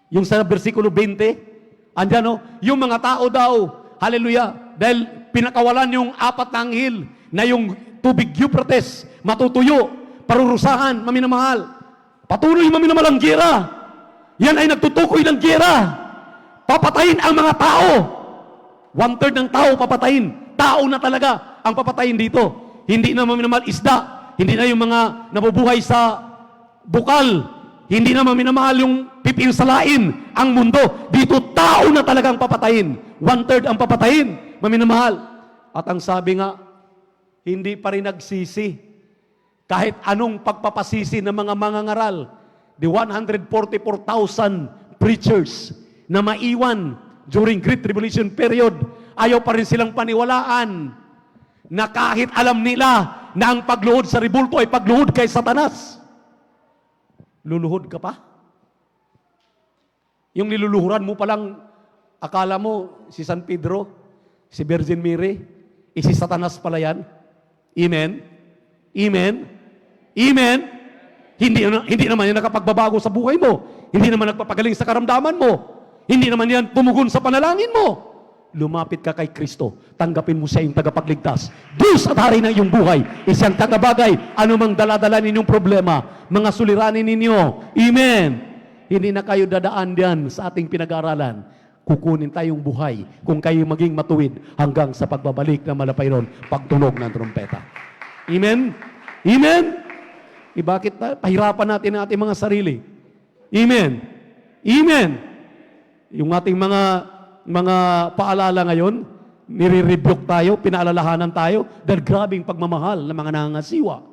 Yung sa versikulo 20, andyan yung mga tao daw, hallelujah, dahil pinakawalan yung 4 na anghel na yung tubig Euphrates, matutuyo, parurusahan, maminamahal. Patuloy maminamal ang giyera. Yan ay nagtutukoy ng giyera. Papatayin ang mga tao. 1/3 ng tao papatayin. Tao na talaga ang papatayin dito. Hindi na maminamal isda. Hindi na yung mga nabubuhay sa bukal. Hindi na maminamahal yung pipil sa lain. Ang mundo. Dito tao na talagang papatayin. 1/3 ang papatayin. Maminamahal. At ang sabi nga, hindi pa rin nagsisi. Kahit anong pagpapasisi ng mga mangangaral, the 144,000 preachers na maiwan during Great Tribulation period, ayaw pa rin silang paniwalaan na kahit alam nila na ang pagluhod sa ribulto ay pagluhod kay Satanas. Luluhod ka pa? Yung niluluhuran mo palang, akala mo si San Pedro, si Virgin Mary, si Satanas pala yan. Amen? Amen? Amen? Hindi naman yan nakapagbabago sa buhay mo. Hindi naman nagpapagaling sa karamdaman mo. Hindi naman yan tumugon sa panalangin mo. Lumapit ka kay Kristo. Tanggapin mo siya yung tagapagligtas. Diyos at hari ng iyong buhay. Isang tagabagay. Anumang daladala ninyong problema. Mga suliranin ninyo. Amen? Hindi na kayo dadaan diyan sa ating pinag-aaralan. Kukunin tayong buhay kung kayo maging matuwid hanggang sa pagbabalik ng malapayron pagtunog ng trompeta. Amen? Amen? Bakit pahirapan natin ang ating mga sarili? Amen? Amen? Yung ating mga paalala ngayon, nire-rebuke tayo, pinaalalahanan tayo, dahil grabing pagmamahal ng mga nangangasiwa.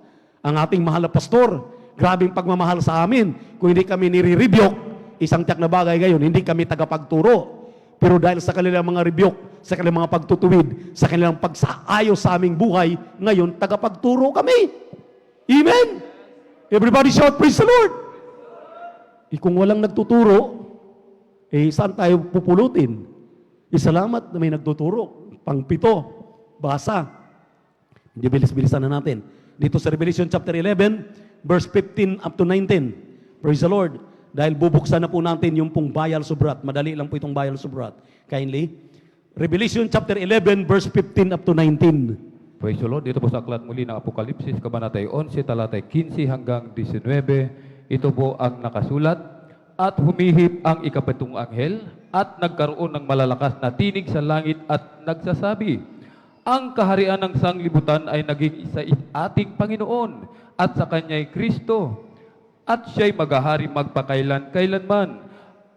Ang ating mahal na pastor, grabing pagmamahal sa amin. Kung hindi kami nire-rebuke, isang tiyak na bagay ngayon, hindi kami tagapagturo. Pero dahil sa kanilang mga rebuke, sa kanilang mga pagtutuwid, sa kanilang pagsaayos sa aming buhay, ngayon, tagapagturo kami. Amen? Everybody shout, praise the Lord! Kung walang nagtuturo, saan tayo pupulutin? Salamat na may nagtuturo. Pang-7, basa. Hindi bilis-bilisan na natin. Dito sa Revelation chapter 11, verse 15 up to 19. Praise the Lord. Dahil bubuksan na po natin yung pong bayal subrat. Madali lang po itong bayal subrat. Kindly. Revelation chapter 11, verse 15 up to 19. Praise the Lord. Dito po sa aklat muli ng Apokalipsis, Kabanatay 11, talatay 15 hanggang 19. Ito po ang nakasulat. At humihip ang ikapitong anghel at nagkaroon ng malalakas na tinig sa langit at nagsasabi, ang kaharian ng sanglibutan ay naging isa ating Panginoon at sa Kanya'y Kristo at Siya'y maghahari magpakailan-kailanman.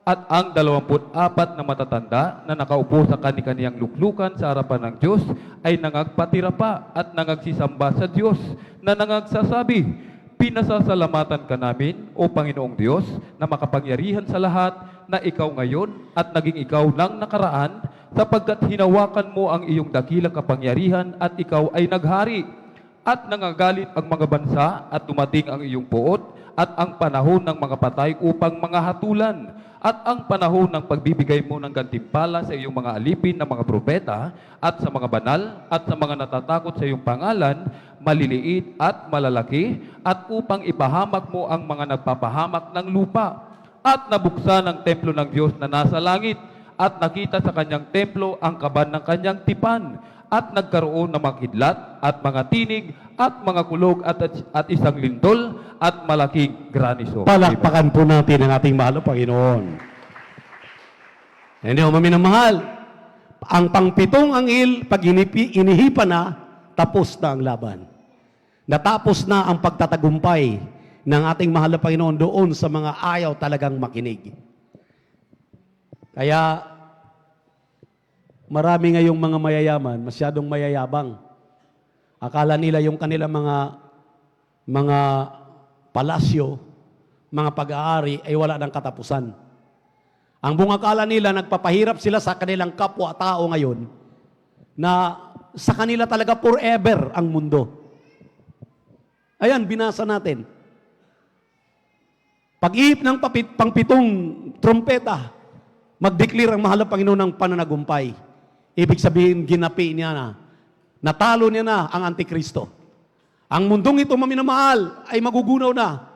At ang 24 na matatanda na nakaupo sa kani-kaniyang luklukan sa harapan ng Diyos ay nangagpatira pa at nangagsisamba sa Diyos na nangagsasabi, pinasasalamatan ka namin, O Panginoong Diyos, na makapangyarihan sa lahat, na ikaw ngayon at naging ikaw ng nakaraan, sapagkat hinawakan mo ang iyong dakilang kapangyarihan at ikaw ay naghari. At nangagalit ang mga bansa at dumating ang iyong puot at ang panahon ng mga patay upang mga hatulan at ang panahon ng pagbibigay mo ng gantimpala sa iyong mga alipin na mga propeta at sa mga banal at sa mga natatakot sa iyong pangalan, maliliit at malalaki, at upang ipahamak mo ang mga nagpapahamak ng lupa. At nabuksan ang templo ng Diyos na nasa langit, at nakita sa kanyang templo ang kaban ng kanyang tipan, at nagkaroon ng mga kidlat at mga tinig at mga kulog at isang lindol at malaking granizo. Palakpakan po natin ang ating mahal na Panginoon. Hindi mo maminamahal. Ang pang-7 anghel, pag inihipan na, tapos na ang laban. Natapos na ang pagtatagumpay ng ating mahal na Panginoon doon sa mga ayaw talagang makinig. Kaya, marami ngayong mga mayayaman, masyadong mayayabang. Akala nila yung kanilang mga palasyo, mga pag-aari ay wala ng katapusan. Ang buong akala nila, nagpapahirap sila sa kanilang kapwa-tao ngayon na sa kanila talaga forever ang mundo. Ayan, binasa natin. Pag-ihip ng pang-7 trompeta, mag-declare ang mahal na Panginoon ng pananagumpay. Ibig sabihin, ginapi niya na. Natalo niya na ang Antikristo. Ang mundong ito, maminamahal, ay magugunaw na.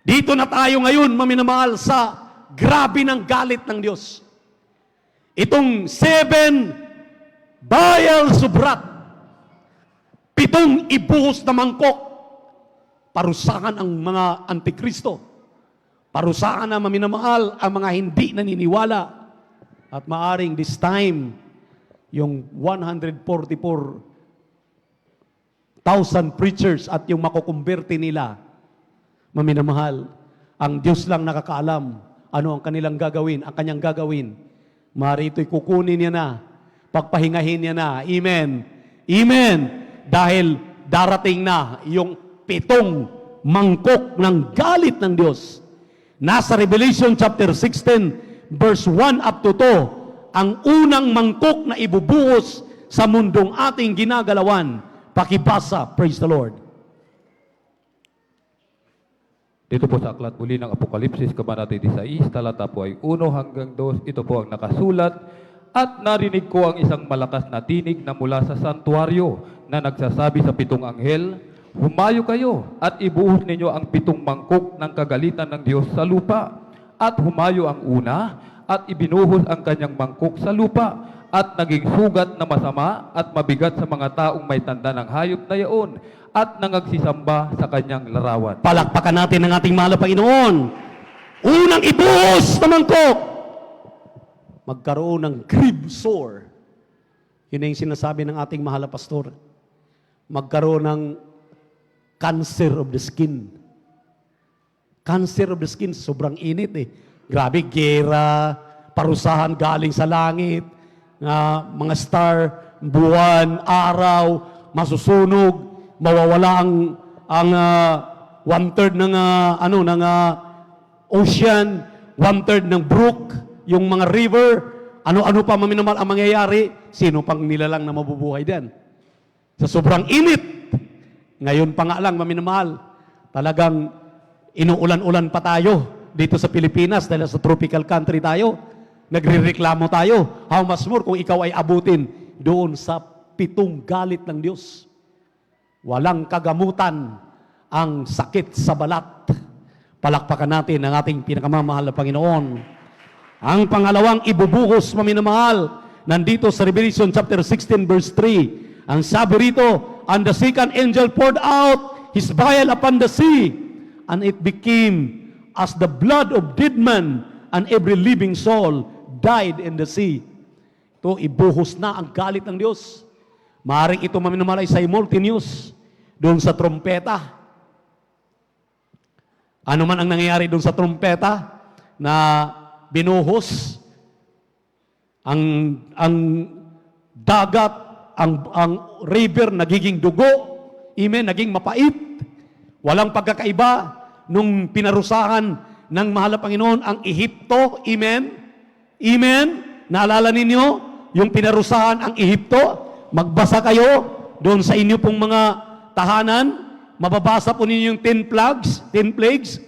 Dito na tayo ngayon, maminamahal, sa grabe ng galit ng Diyos. Itong 7 bayal subrat, 7 ibuhos na mangkok, parusahan ang mga Antikristo. Parusahan na maminamahal ang mga hindi naniniwala. At maaring this time, yung 144,000 preachers at yung makukumberte nila, maminamahal, ang Diyos lang nakakaalam ano ang kanilang gagawin, ang kanyang gagawin. Maaari ito'y kukunin niya na, pagpahingahin niya na. Amen. Amen. Dahil darating na yung 7 mangkok ng galit ng Diyos. Nasa Revelation chapter 16, verse 1 up to 2, ang unang mangkok na ibubuhos sa mundong ating ginagalawan. Pakibasa, praise the Lord. Dito po sa aklat muli ng Apokalipsis, Kabanata 16, talata po ay 1 hanggang 2. Ito po ang nakasulat. At narinig ko ang isang malakas na tinig na mula sa santuaryo na nagsasabi sa 7 anghel, "Humayo kayo at ibuhos ninyo ang 7 mangkok ng kagalitan ng Diyos sa lupa." At humayo ang una at ibinuhos ang kanyang mangkok sa lupa at naging sugat na masama at mabigat sa mga taong may tanda ng hayop na yaon at nangagsisamba sa kanyang larawan. Palakpakan natin ang ating mahal na Panginoon. Unang ibuhos na mangkok, magkaroon ng crib sore. Yun ang sinasabi ng ating mahal na pastor. Magkaroon ng cancer of the skin. Cancer of the skin, sobrang init eh. Grabe, gera, parusahan galing sa langit, mga star, buwan, araw, masusunog, mawawala ang 1/3 ng ocean, 1/3 ng brook, yung mga river, ano-ano pa maminamahal ang mangyayari, sino pang nilalang na mabubuhay din? Sa sobrang init, ngayon pa nga lang maminamahal, talagang inuulan-ulan pa tayo dito sa Pilipinas dahil sa tropical country tayo. Nagrereklamo tayo. How much more kung ikaw ay abutin doon sa 7 galit ng Diyos. Walang kagamutan ang sakit sa balat. Palakpakan natin ang ating pinakamamahal na Panginoon. Ang pangalawang ibubuhos, maminamahal, nandito sa Revelation chapter 16 verse 3. Ang sabi rito, "And the second angel poured out his vial upon the sea, and it became as the blood of dead men, and every living soul died in the sea." Ito, ibuhos na ang galit ng Diyos. Maaring ito maminamahal ay simultaneous doon sa trompeta. Ano man ang nangyayari doon sa trompeta na binuhos, ang dagat, ang river nagiging dugo, amen, naging mapait. Walang pagkakaiba nung pinarusahan ng mahal na Panginoon ang Ehipto, amen? Amen? Naalala ninyo yung pinarusahan ang Ehipto? Magbasa kayo doon sa inyo pong mga tahanan, mababasa po ninyo yung 10 plagues.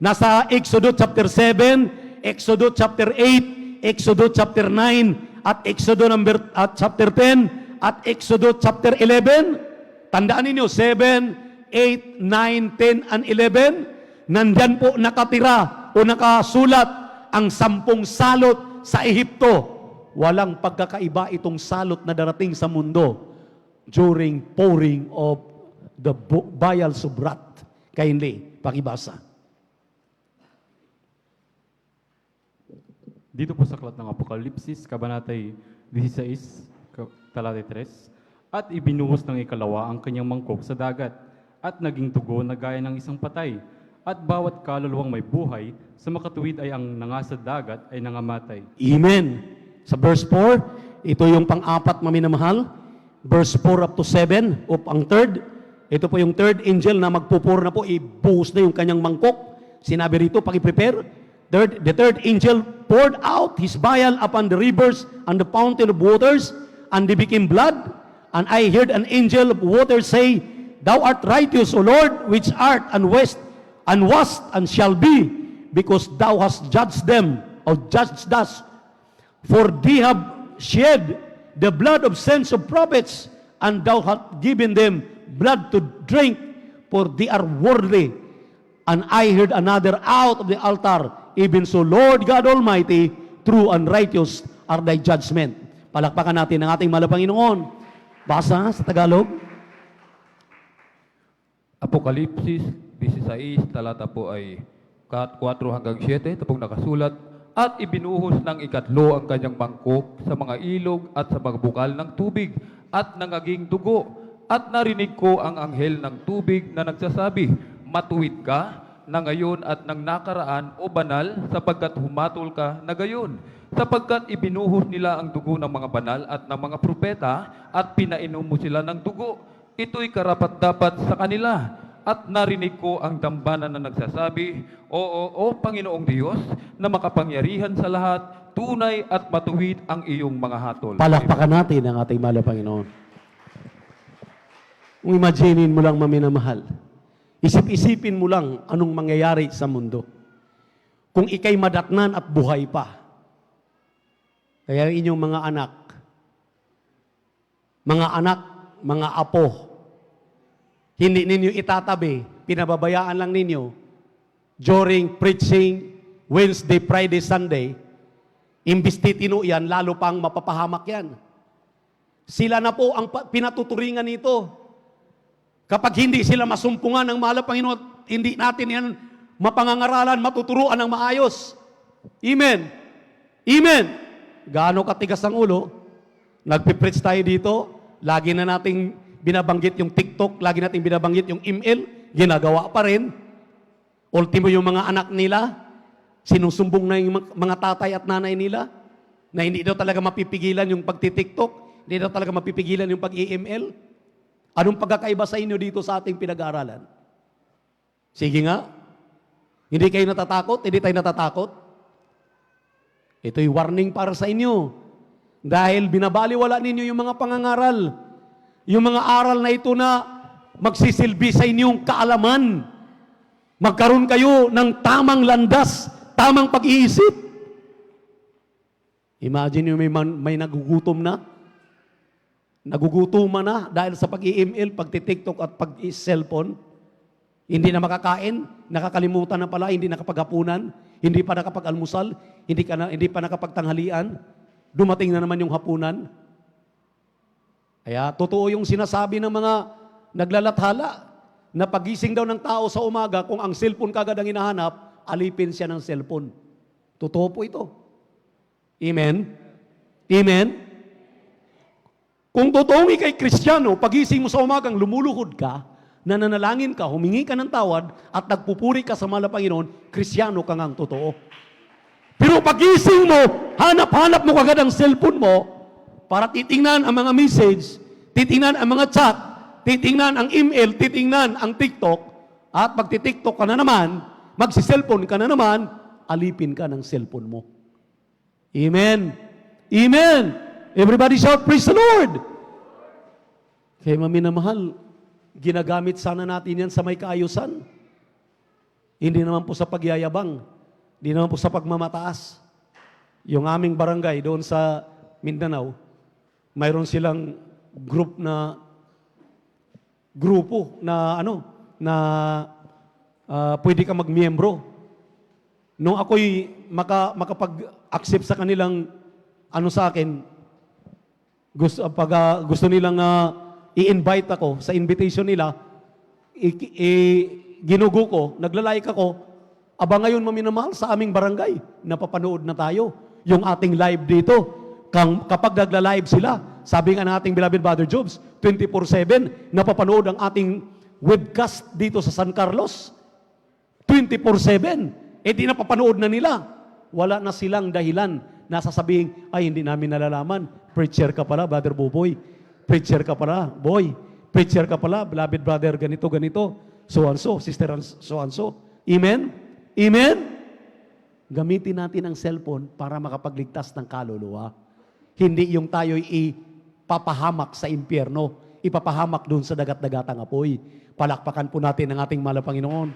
Nasa Exodus chapter 7, Exodus chapter 8, Exodus chapter 9, at Exodus chapter 10, at Exodus chapter 11. Tandaan ninyo, 7, 8, 9, 10, and 11. Nandyan po nakatira o nakasulat ang 10 salot sa Ehipto. Walang pagkakaiba itong salot na darating sa mundo during pouring of the vials of wrath. Kindly, pakibasa. Dito po sa aklat ng Apokalipsis, Kabanata 16, talata 3, "At ibinuhos ng ikalawa ang kanyang mangkok sa dagat, at naging tugo na gaya ng isang patay, at bawat kaluluwang may buhay sa makatuwid ay ang nangasad dagat ay nangamatay." Amen. Sa verse 4, ito yung pang-apat maminamahal. Verse 4 up to 7, ang third. Ito po yung third angel na magpupur na po, ibuhos na yung kanyang mangkok. Sinabi rito, pag-prepare. The third angel poured out his vial upon the rivers and the fountain of waters, and they became blood. And I heard an angel of water say, "Thou art righteous, O Lord, which art and wast and shall be, because thou hast judged them, or judged us. For they have shed the blood of saints of prophets, and thou hast given them blood to drink, for they are worthy." And I heard another out of the altar, "Even so, Lord God Almighty, true and righteous are thy judgment." Palakpakan natin ang ating mahal na Panginoon. Basa sa Tagalog. Apokalipsis 16, talata po ay 4 hanggang 7, ito pong nakasulat, at ibinuhos ng ikatlo ang kanyang mangkok sa mga ilog at sa mga bukal ng tubig at nangaging dugo. At narinig ko ang anghel ng tubig na nagsasabi, matuwid ka na ngayon at nang nakaraan o banal sapagkat humatol ka na gayon. Sapagkat ibinuhos nila ang dugo ng mga banal at ng mga propeta at pinainom mo sila ng dugo. Ito'y karapat-dapat sa kanila. At narinig ko ang dambana na nagsasabi, O Panginoong Diyos, na makapangyarihan sa lahat, tunay at matuwid ang iyong mga hatol. Palakpakan natin ang ating mahal na Panginoon. Kung imaginein mo lang, maminamahal, isip-isipin mo lang anong mangyayari sa mundo. Kung ikay madatnan at buhay pa, kaya ang inyong mga anak, mga apo, hindi ninyo itatabi, pinababayaan lang ninyo during preaching, Wednesday, Friday, Sunday, imbis titino yan, lalo pang mapapahamak yan. Sila na po ang pinatuturingan nito. Kapag hindi sila masumpungan ng mahal na Panginoon, hindi natin yan mapangangaralan, matuturuan ng maayos. Amen. Amen. Gaano katigas ang ulo? Nagpipreach tayo dito, lagi na nating binabanggit yung TikTok, lagi nating binabanggit yung email, ginagawa pa rin. Ultimo yung mga anak nila, sinusumbong na yung mga tatay at nanay nila, na hindi daw talaga mapipigilan yung pagti-TikTok, hindi daw talaga mapipigilan yung pag-email. Anong pagkakaiba sa inyo dito sa ating pinag-aaralan? Sige nga, hindi kayo natatakot, hindi tayo natatakot. Ito'y warning para sa inyo. Dahil binabaliwala ninyo yung mga pangangaral. Yung mga aral na ito na magsisilbi sa inyong kaalaman. Magkaroon kayo ng tamang landas, tamang pag-iisip. Imagine nyo may nagugutom na. Nagugutuman na dahil sa pag-i-email, pagti-TikTok at pag-i-cellphone. Hindi na makakain, nakakalimutan na pala, hindi nakapaghapunan, hindi pa nakapag-almusal, hindi pa nakapagtanghalian. Dumating na naman yung hapunan. Kaya totoo yung sinasabi ng mga naglalathala na pagising daw ng tao sa umaga, kung ang cellphone kagad ang hinahanap, alipin siya ng cellphone. Totoo po ito. Amen? Amen? Kung totoong ikay Kristiyano, pagising mo sa umagang lumuluhod ka, nananalangin ka, humingi ka ng tawad, at nagpupuri ka sa mahal na Panginoon, Kristiyano ka ngang totoo. Pero pagising mo, hanap-hanap mo kagad ang cellphone mo, para titingnan ang mga message, titingnan ang mga chat, titingnan ang email, titingnan ang TikTok, at magti-TikTok ka na naman, magsi-cellphone ka na naman, alipin ka ng cellphone mo. Amen. Amen. Everybody shout, praise the Lord. Kaya maminamahal, ginagamit sana natin yan sa may kaayusan. Hindi naman po sa pagyayabang, hindi naman po sa pagmamataas. Yung aming barangay doon sa Mindanao, mayroon silang grupo na pwede ka magmiyembro. Nung ako'y makapag-accept sa kanilang sa akin, gusto nilang i-invite ako sa invitation nila, ginugo ko, nagla-like ako, ngayon maminamahal sa aming barangay, napapanood na tayo. Yung ating live dito, kapag nagla-live sila, sabi nga ng ating beloved Brother Jobs, 24/7, napapanood ang ating webcast dito sa San Carlos. 24/7. Di napapanood na nila. Wala na silang dahilan na sasabihin, ay hindi namin nalalaman. Preacher ka pala, Brother Buboy. Preacher ka pala, boy. Preacher ka pala, beloved brother, ganito, ganito. So and so, sister so and so. Amen? Amen? Gamitin natin ang cellphone para makapagligtas ng kaluluwa. Hindi yung tayo'y ipapahamak sa impyerno, ipapahamak doon sa dagat-dagatang apoy. Palakpakan po natin ang ating mahal na Panginoon.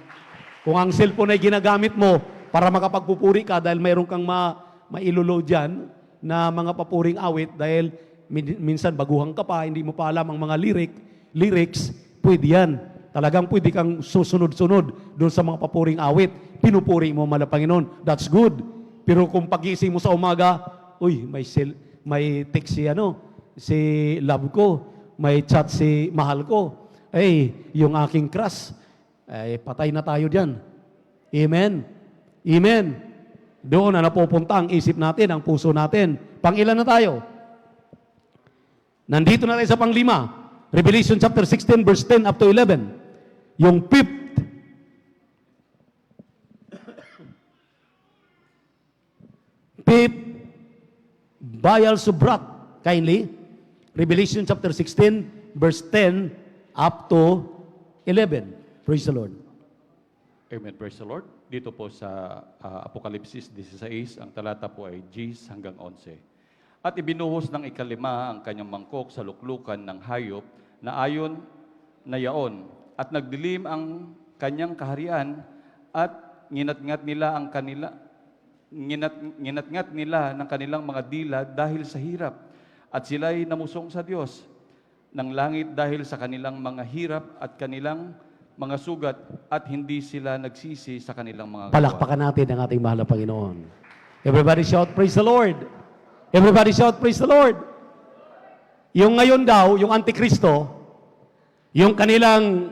Kung ang cellphone ay ginagamit mo para makapagpupuri ka dahil mayroon kang mailulod dyan na mga papuring awit dahil minsan baguhan ka pa, hindi mo pa alam ang mga lyrics, pwede yan. Talagang pwede kang susunod-sunod doon sa mga papuring awit. Pinupuri mo mahal na Panginoon. That's good. Pero kung pagising mo sa umaga, may text si love ko, may chat si mahal ko, yung aking crush, patay na tayo diyan. Amen? Amen. Doon na napupunta ang isip natin, ang puso natin. Pang-ilan na tayo? Nandito na tayo sa pang-5. Revelation chapter 16 verse 10 up to 11. Yung fifth. Fifth vial subrat. Kindly. Revelation chapter 16 verse 10 up to 11. Praise the Lord. Amen. Praise the Lord. Dito po sa Apokalipsis 16, ang talata po ay 10 hanggang 11. At ibinuhos ng ikalima ang kanyang mangkok sa luklukan ng hayop na ayon na yaon. At nagdilim ang kanyang kaharian at nginatngat nila ng kanilang mga dila dahil sa hirap. At sila'y namusong sa Diyos ng langit dahil sa kanilang mga hirap at kanilang mga sugat at hindi sila nagsisi sa kanilang mga gawa. Palakpakan natin ang ating mahal na Panginoon. Everybody shout, praise the Lord. Everybody shout, praise the Lord. Yung ngayon daw, yung Antikristo, yung kanilang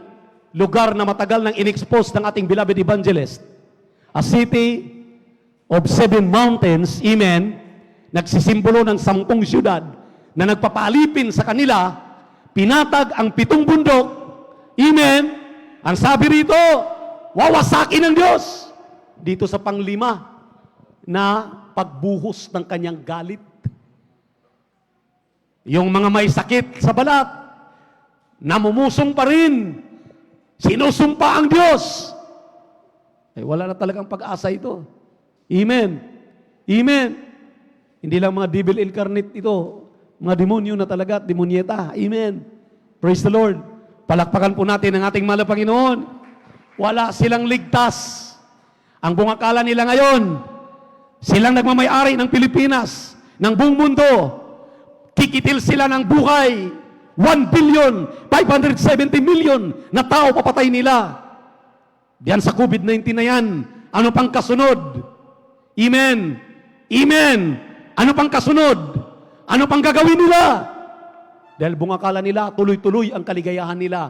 lugar na matagal nang inexpose ng ating beloved evangelist, a city of 7 mountains, amen, nagsisimbolo ng 10 syudad na nagpapalipin sa kanila, pinatag ang 7 bundok, amen. Ang sabi rito, wawasakin ng Diyos dito sa pang-5 na pagbuhos ng kanyang galit. Yung mga may sakit sa balat, namumusong pa rin, sinusumpa ang Diyos. Wala na talagang pag-asa ito. Amen. Amen. Hindi lang mga devil incarnate ito, mga demonyo na talaga at demonyeta. Amen. Praise the Lord. Palakpakan po natin ang ating mahal na Panginoon. Wala silang ligtas. Ang bungakala nila ngayon, silang nagmamay-ari ng Pilipinas, ng buong mundo. Kikitil sila ng buhay. 1,570,000,000 na tao papatay nila. Diyan sa COVID-19 na yan. Ano pang kasunod? Amen. Amen. Ano pang kasunod? Ano pang gagawin nila? Dahil bungakala nila, tuloy-tuloy ang kaligayahan nila.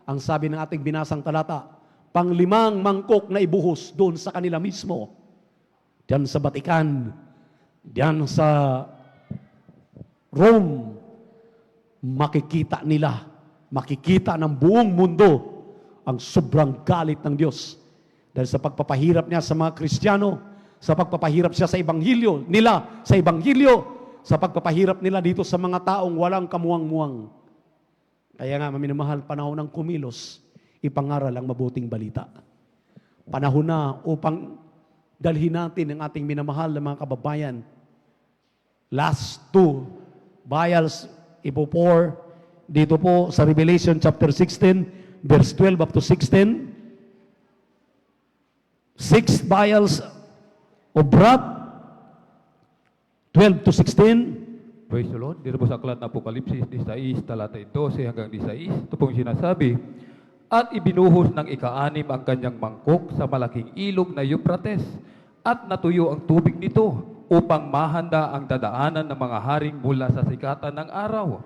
Ang sabi ng ating binasang talata, pang-5 mangkok na ibuhos doon sa kanila mismo. Diyan sa Vatican, diyan sa Rome, makikita nila, makikita ng buong mundo ang sobrang galit ng Diyos. Dahil sa pagpapahirap niya sa mga Kristiyano, sa pagpapahirap siya sa Ebanghelyo nila, sa Ebanghelyo, sa pagpapahirap nila dito sa mga taong walang kamuwang-muwang. Kaya nga, maminamahal, panahon ng kumilos, ipangaral ang mabuting balita. Panahon na upang dalhin natin ang ating minamahal na mga kababayan. Last 2 vials ipo-pour dito po sa Revelation chapter 16, verse 12 up to 16. 6 vials of wrath, 12 to 16. Praise the Lord. Dito po sa aklat ng Apokalipsis 16, talata 12 hanggang 16, ito pong sinasabi, at ibinuhos ng ika-6 ang kanyang mangkok sa malaking ilog na Euphrates, at natuyo ang tubig nito upang mahanda ang dadaanan ng mga haring mula sa sikatan ng araw.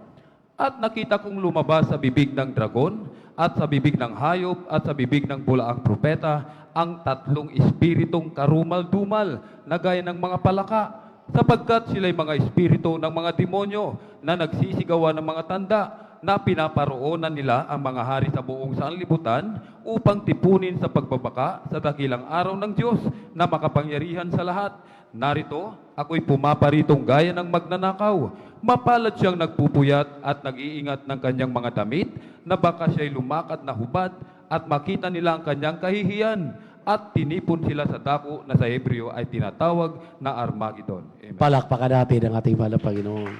At nakita kong lumabas sa bibig ng dragon, at sa bibig ng hayop, at sa bibig ng bulaang propeta, ang 3 espiritong karumal-dumal na gaya ng mga palaka, sapagkat sila'y mga espiritu ng mga demonyo na nagsisigawan ng mga tanda na pinaparoonan nila ang mga hari sa buong sanlibutan upang tipunin sa pagbabaka sa dakilang araw ng Diyos na makapangyarihan sa lahat. Narito, ako'y pumaparitong gaya ng magnanakaw. Mapalad siyang nagpupuyat at nag-iingat ng kanyang mga damit na baka siya'y lumakad na hubad at makita nila ang kanyang kahihiyan. At tinipon sila sa dako na sa Hebreo ay tinatawag na Armageddon. Amen. Palakpakan natin ang ating mahal na Panginoon.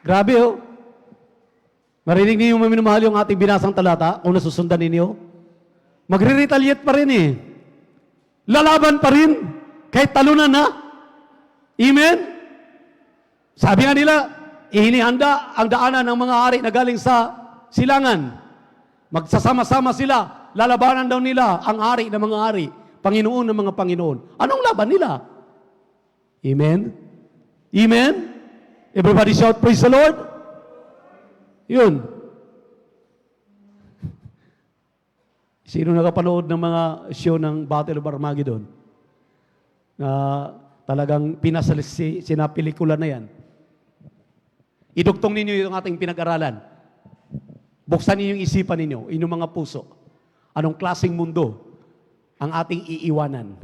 Grabe oh. Marinig niyo minamahal yung ating binasang talata kung nasusundan ninyo. Magre-retaliate pa rin eh. Lalaban pa rin kahit talunan na. Amen? Sabi nga nila, ihinihanda ang daanan ng mga hari na galing sa silangan. Magsasama-sama sila. Lalabanan daw nila ang hari ng mga hari, Panginoon ng mga Panginoon. Anong laban nila? Amen? Amen? Everybody shout, praise the Lord. Yun. Sino nakapanood ng mga show ng Battle of Armageddon? Na talagang sinapelikula na yan. Idugtong ninyo yung ating pinag-aralan. Buksan ninyo yung isipan ninyo, inyong mga puso. Anong klaseng mundo ang ating iiwanan?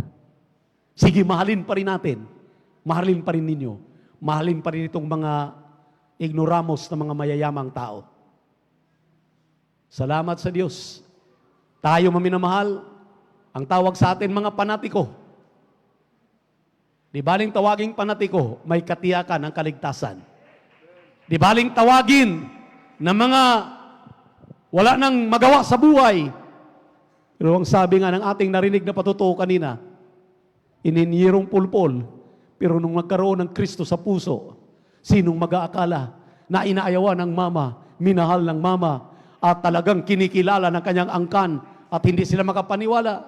Sige, mahalin pa rin natin. Mahalin pa rin ninyo. Mahalin pa rin itong mga ignoramos na mga mayayamang tao. Salamat sa Diyos. Tayo maminamahal, ang tawag sa atin mga panatiko. Di baling tawaging panatiko, may katiyakan ng kaligtasan. Di baling tawagin na mga wala nang magawa sa buhay. Pero ang sabi nga ng ating narinig na patutuo kanina, ininyirong pulpol, pero nung nagkaroon ng Kristo sa puso, sinong mag-aakala na inaayawan ng mama, minahal ng mama, at talagang kinikilala ng kanyang angkan, at hindi sila makapaniwala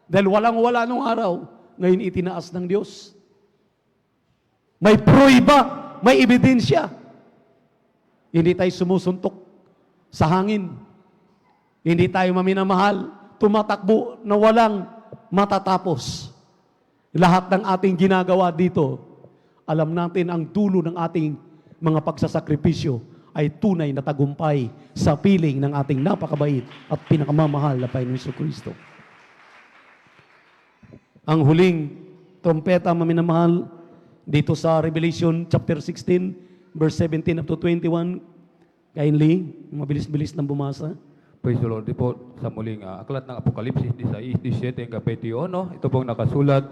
dahil walang-wala nung araw, ngayon itinaas ng Diyos. May pruiba, may ebidensya. Hindi tayo sumusuntok sa hangin. Hindi tayo maminamahal, tumatakbo na walang matatapos. Lahat ng ating ginagawa dito, alam natin ang dulo ng ating mga pagsasakripisyo ay tunay na tagumpay sa piling ng ating napakabait at pinakamamahal na Panginoon Jesucristo. Ang huling trompeta, maminamahal, dito sa Revelation chapter 16, verse 17 up to 21. Kindly, mabilis-bilis na bumasa. Praise the Lord. Di po sa muling aklat ng Apokalipsis 16:17 hanggang 21, ito pong nakasulat,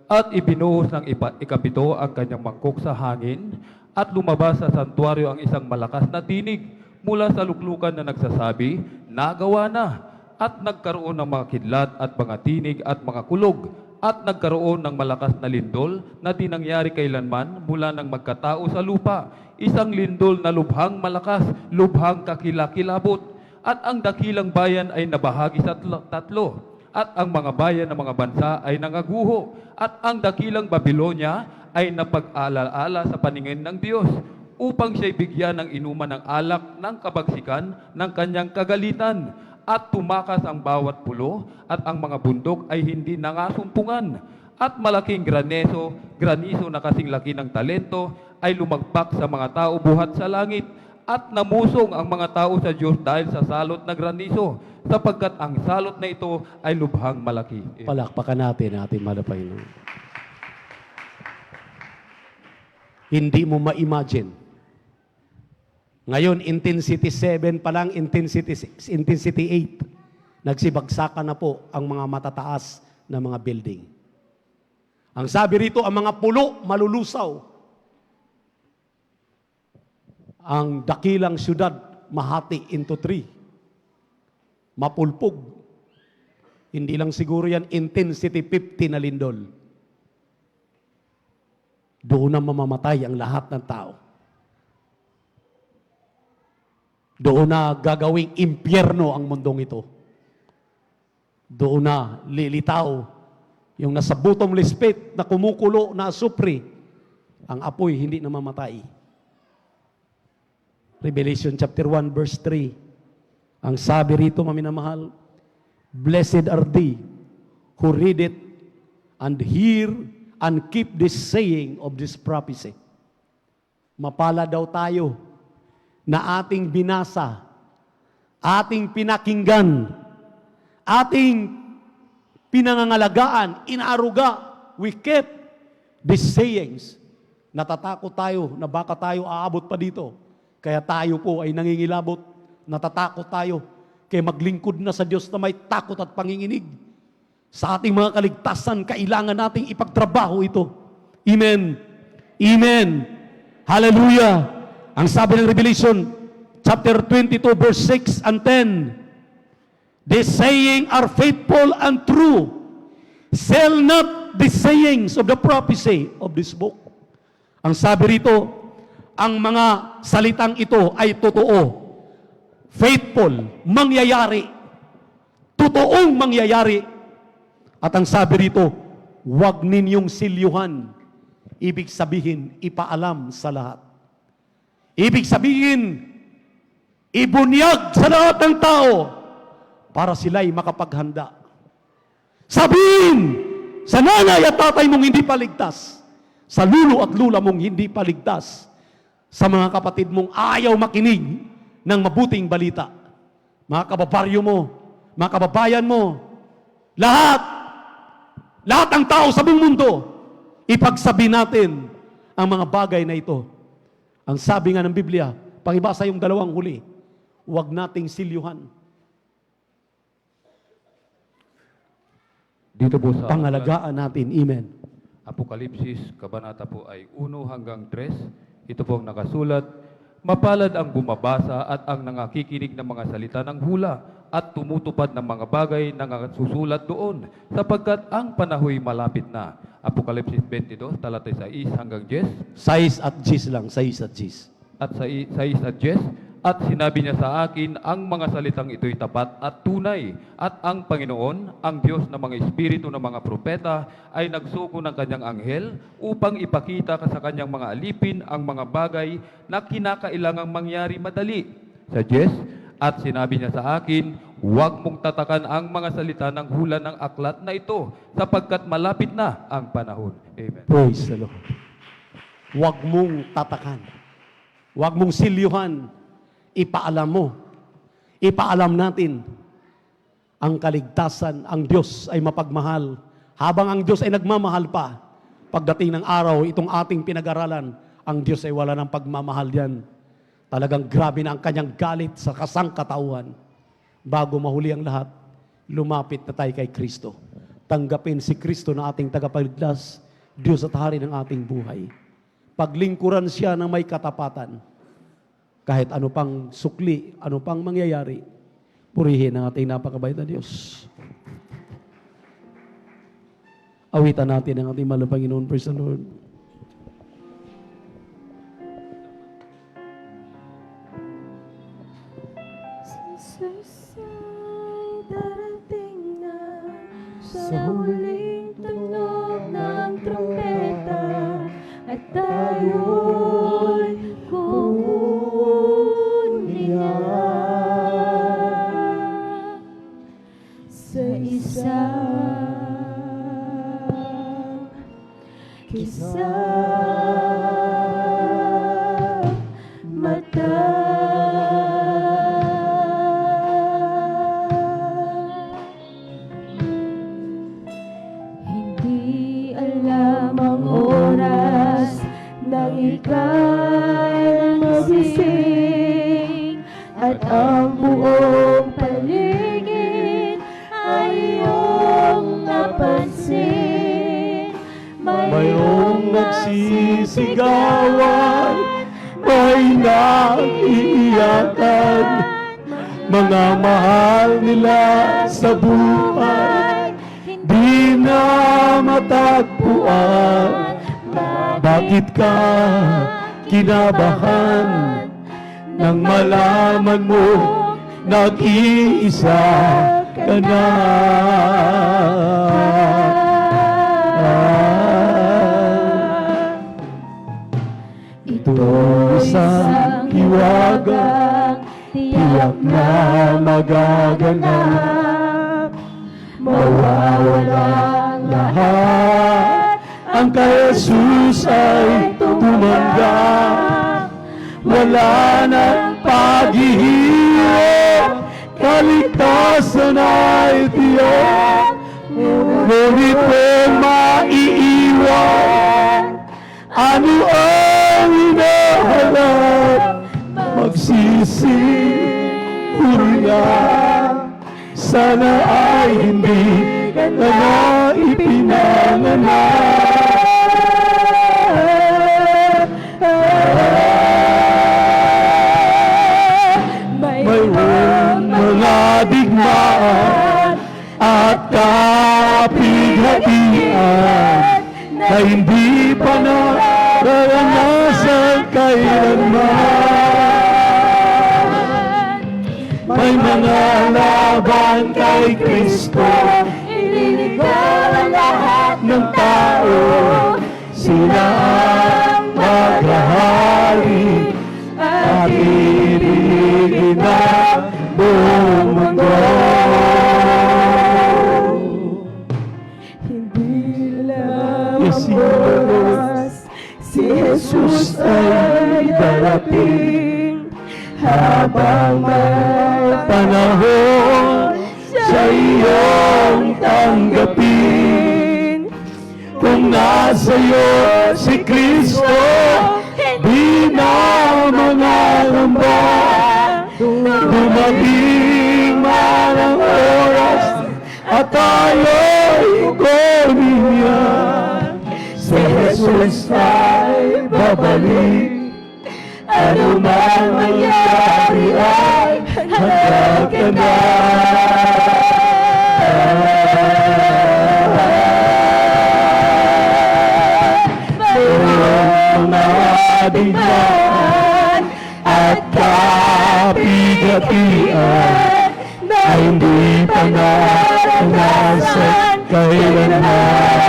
at ibinuhos ng ikapito ang kanyang mangkok sa hangin, at lumabas sa santuaryo ang isang malakas na tinig mula sa luklukan na nagsasabi, nagawa na, at nagkaroon ng mga kidlat at mga tinig at mga kulog, at nagkaroon ng malakas na lindol na di nangyari kailanman mula nang magkatao sa lupa, isang lindol na lubhang malakas, lubhang kakilakilabot, at ang dakilang bayan ay nabahagi sa tatlo, at ang mga bayan ng mga bansa ay nangaguho, at ang dakilang Babilonia ay napag-alala sa paningin ng Diyos, upang siya'y bigyan ng inuman ng alak ng kabagsikan ng kanyang kagalitan, at tumakas ang bawat pulo, at ang mga bundok ay hindi nangasumpungan, at malaking graniso na kasing laki ng talento ay lumagpak sa mga tao buhat sa langit, at namusong ang mga tao sa Diyos dahil sa salot na graniso, sapagkat ang salot na ito ay lubhang malaki. Palakpakan natin ating mahal na Panginoon. Hindi mo ma-imagine. Ngayon, intensity 7 pa lang, intensity 8. Nagsibagsakan na po ang mga matataas na mga building. Ang sabi rito, ang mga pulo malulusaw. Ang dakilang syudad mahati into 3. Mapulpog. Hindi lang siguro yan intensity 50 na lindol. Doon na mamamatay ang lahat ng tao. Doon na gagawing impyerno ang mundong ito. Doon na lilitaw yung nasa bottomless pit na kumukulo na asupri. Ang apoy hindi namamatay. Revelation chapter 1 verse 3. Ang sabi rito, maminamahal, blessed are they who read it and hear and keep this saying of this prophecy. Mapala daw tayo na ating binasa, ating pinakinggan, ating pinangangalagaan, inaaruga, we kept these sayings. Natatakot tayo na baka tayo aabot pa dito. Kaya tayo po ay nangingilabot, natatakot tayo. Kaya maglingkod na sa Diyos na may takot at panginginig. Sa ating mga kaligtasan, kailangan nating ipagtrabaho ito. Amen. Amen. Hallelujah. Ang sabi ng Revelation, chapter 22, verse 6 and 10, this saying are faithful and true. Sell not the sayings of the prophecy of this book. Ang sabi rito, ang mga salitang ito ay totoo. Faithful, mangyayari. Totoong mangyayari. At ang sabi rito, huwag ninyong silyuhan. Ibig sabihin, ipaalam sa lahat. Ibig sabihin, ibunyag sa lahat ng tao. para sila'y makapaghanda. Sabihin sa nanay at tatay mong hindi paligtas, sa lulo at lula mong hindi paligtas, sa mga kapatid mong ayaw makinig ng mabuting balita, mga kababaryo mo, mga kababayan mo, lahat ng tao sa buong mundo, ipagsabi natin ang mga bagay na ito. Ang sabi nga ng Biblia, pakibasa yung 2 huli, huwag nating silyuhan. Dito po sa Pangalagaan natin. Amen. Apokalipsis, kabanata po ay 1 hanggang 3. Ito po ang nakasulat, mapalad ang bumabasa at ang nangakikinig ng mga salita ng hula at tumutupad ng mga bagay na nasusulat doon, sapagkat ang panahoy malapit na. Apokalipsis 22, talata 6 hanggang 10. 6 at 10 lang, 6 at 10. At sa 6 at 10, at sinabi niya sa akin, ang mga salitang ito'y tapat at tunay, at ang Panginoon, ang Diyos ng mga espiritu ng mga propeta, ay nagsuko ng kanyang anghel upang ipakita sa kanyang mga alipin ang mga bagay na kinakailangang mangyari madali. Sa 10, at sinabi niya sa akin, huwag mong tatakan ang mga salita ng hula ng aklat na ito, sapagkat malapit na ang panahon. Amen. Praise the Lord. Huwag mong tatakan. Huwag mong silyuhan. Ipaalam mo. Ipaalam natin ang kaligtasan, ang Diyos ay mapagmahal. Habang ang Diyos ay nagmamahal pa, pagdating ng araw, itong ating pinag-aralan, ang Diyos ay wala ng pagmamahal yan. Talagang grabe na ang kanyang galit sa kasangkatauhan. Bago mahuli ang lahat, lumapit na tayo kay Kristo. Tanggapin si Kristo na ating tagapagligtas, Diyos at Hari ng ating buhay. Paglingkuran siya ng may katapatan. Kahit ano pang sukli, ano pang mangyayari, purihin ang ating napakabait na Diyos. Awitan natin ang ating mahal na Panginoon. Praise the Lord. Jesus ay darating na sa huling tunog ng trumpeta at tayo'y kukunin niya sa isang kisang mata. Hindi alam ang oras nang ika'y magising at ang buong paligid ay iyong napansin. Mayroong nagsisigawan, may naiiyakan, mga mahal nila sa buhay, di na matagpuan. Bakit ka kinabahan nang malaman mo nag-iisa ka na? Ito isang hiwagang tiyak na magaganap, mawawalang lahat, ang kay Jesus ay tumanggap. Wala nang paghihirap, kaligtasan ay tiyak, ngunit kung maiiwan, ano ang hinahanap? Magsisi, huringan, sana ay hindi ka na mayroong mga digmaan at kapighatian na hindi pa nararanasan kailanman. May mga laban kay Kristo, ililigaw ang lahat ng tao. Sila ang maghahari at ibigin ang buong mundo. natin habang may Panahon sa iyong tanggapin. Kung nasa iyo si Kristo, di na mangalamba. Dumating man ang oras at tayo'y kunin niya. Si Jesus ay babalik. Ano man mangyari ay handa ka na. Mayroong mga digmaan at kapigatian na hindi pa naranasan kailanman.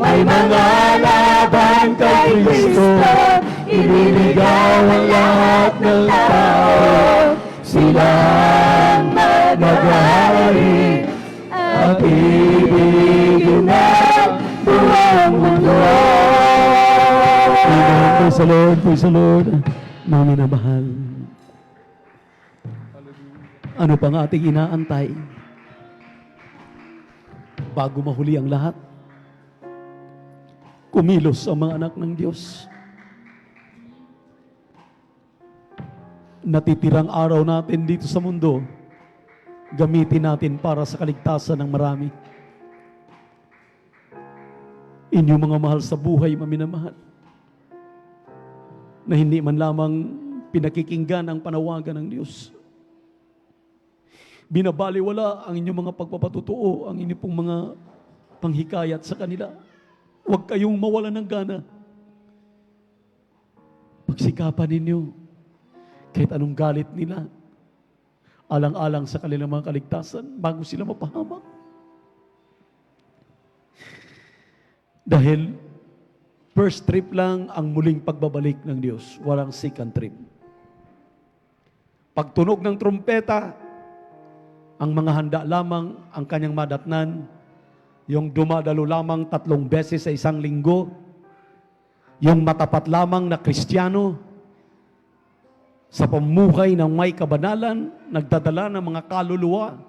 May mga laban kay Kristo, iniligaw ang lahat ng tao. Sila ang maghahari at ibigin ng buong mundo. Praise the Lord, praise the Lord. Mga minamahal, ano pang ating inaantay bago mahuli ang lahat? Kumilos ang mga anak ng Diyos. Natitirang araw natin dito sa mundo, gamitin natin para sa kaligtasan ng marami. Inyong mga mahal sa buhay, maminamahal, na hindi man lamang pinakikinggan ang panawagan ng Diyos. Binabaliwala ang inyong mga pagpapatutuo, ang inyong pong mga panghikayat sa kanila. Huwag kayong mawala ng gana. Pagsikapan ninyo, kahit anong galit nila, alang-alang sa kanilang mga kaligtasan, bago sila mapahamak. Dahil first trip lang ang muling pagbabalik ng Diyos, walang second trip. Pagtunog ng trumpeta, ang mga handa lamang ang kanyang madatnan, yung dumadalo lamang 3 beses sa isang linggo, yung matapat lamang na Kristiyano, sa pamuhay ng may kabanalan, nagdadala ng mga kaluluwa,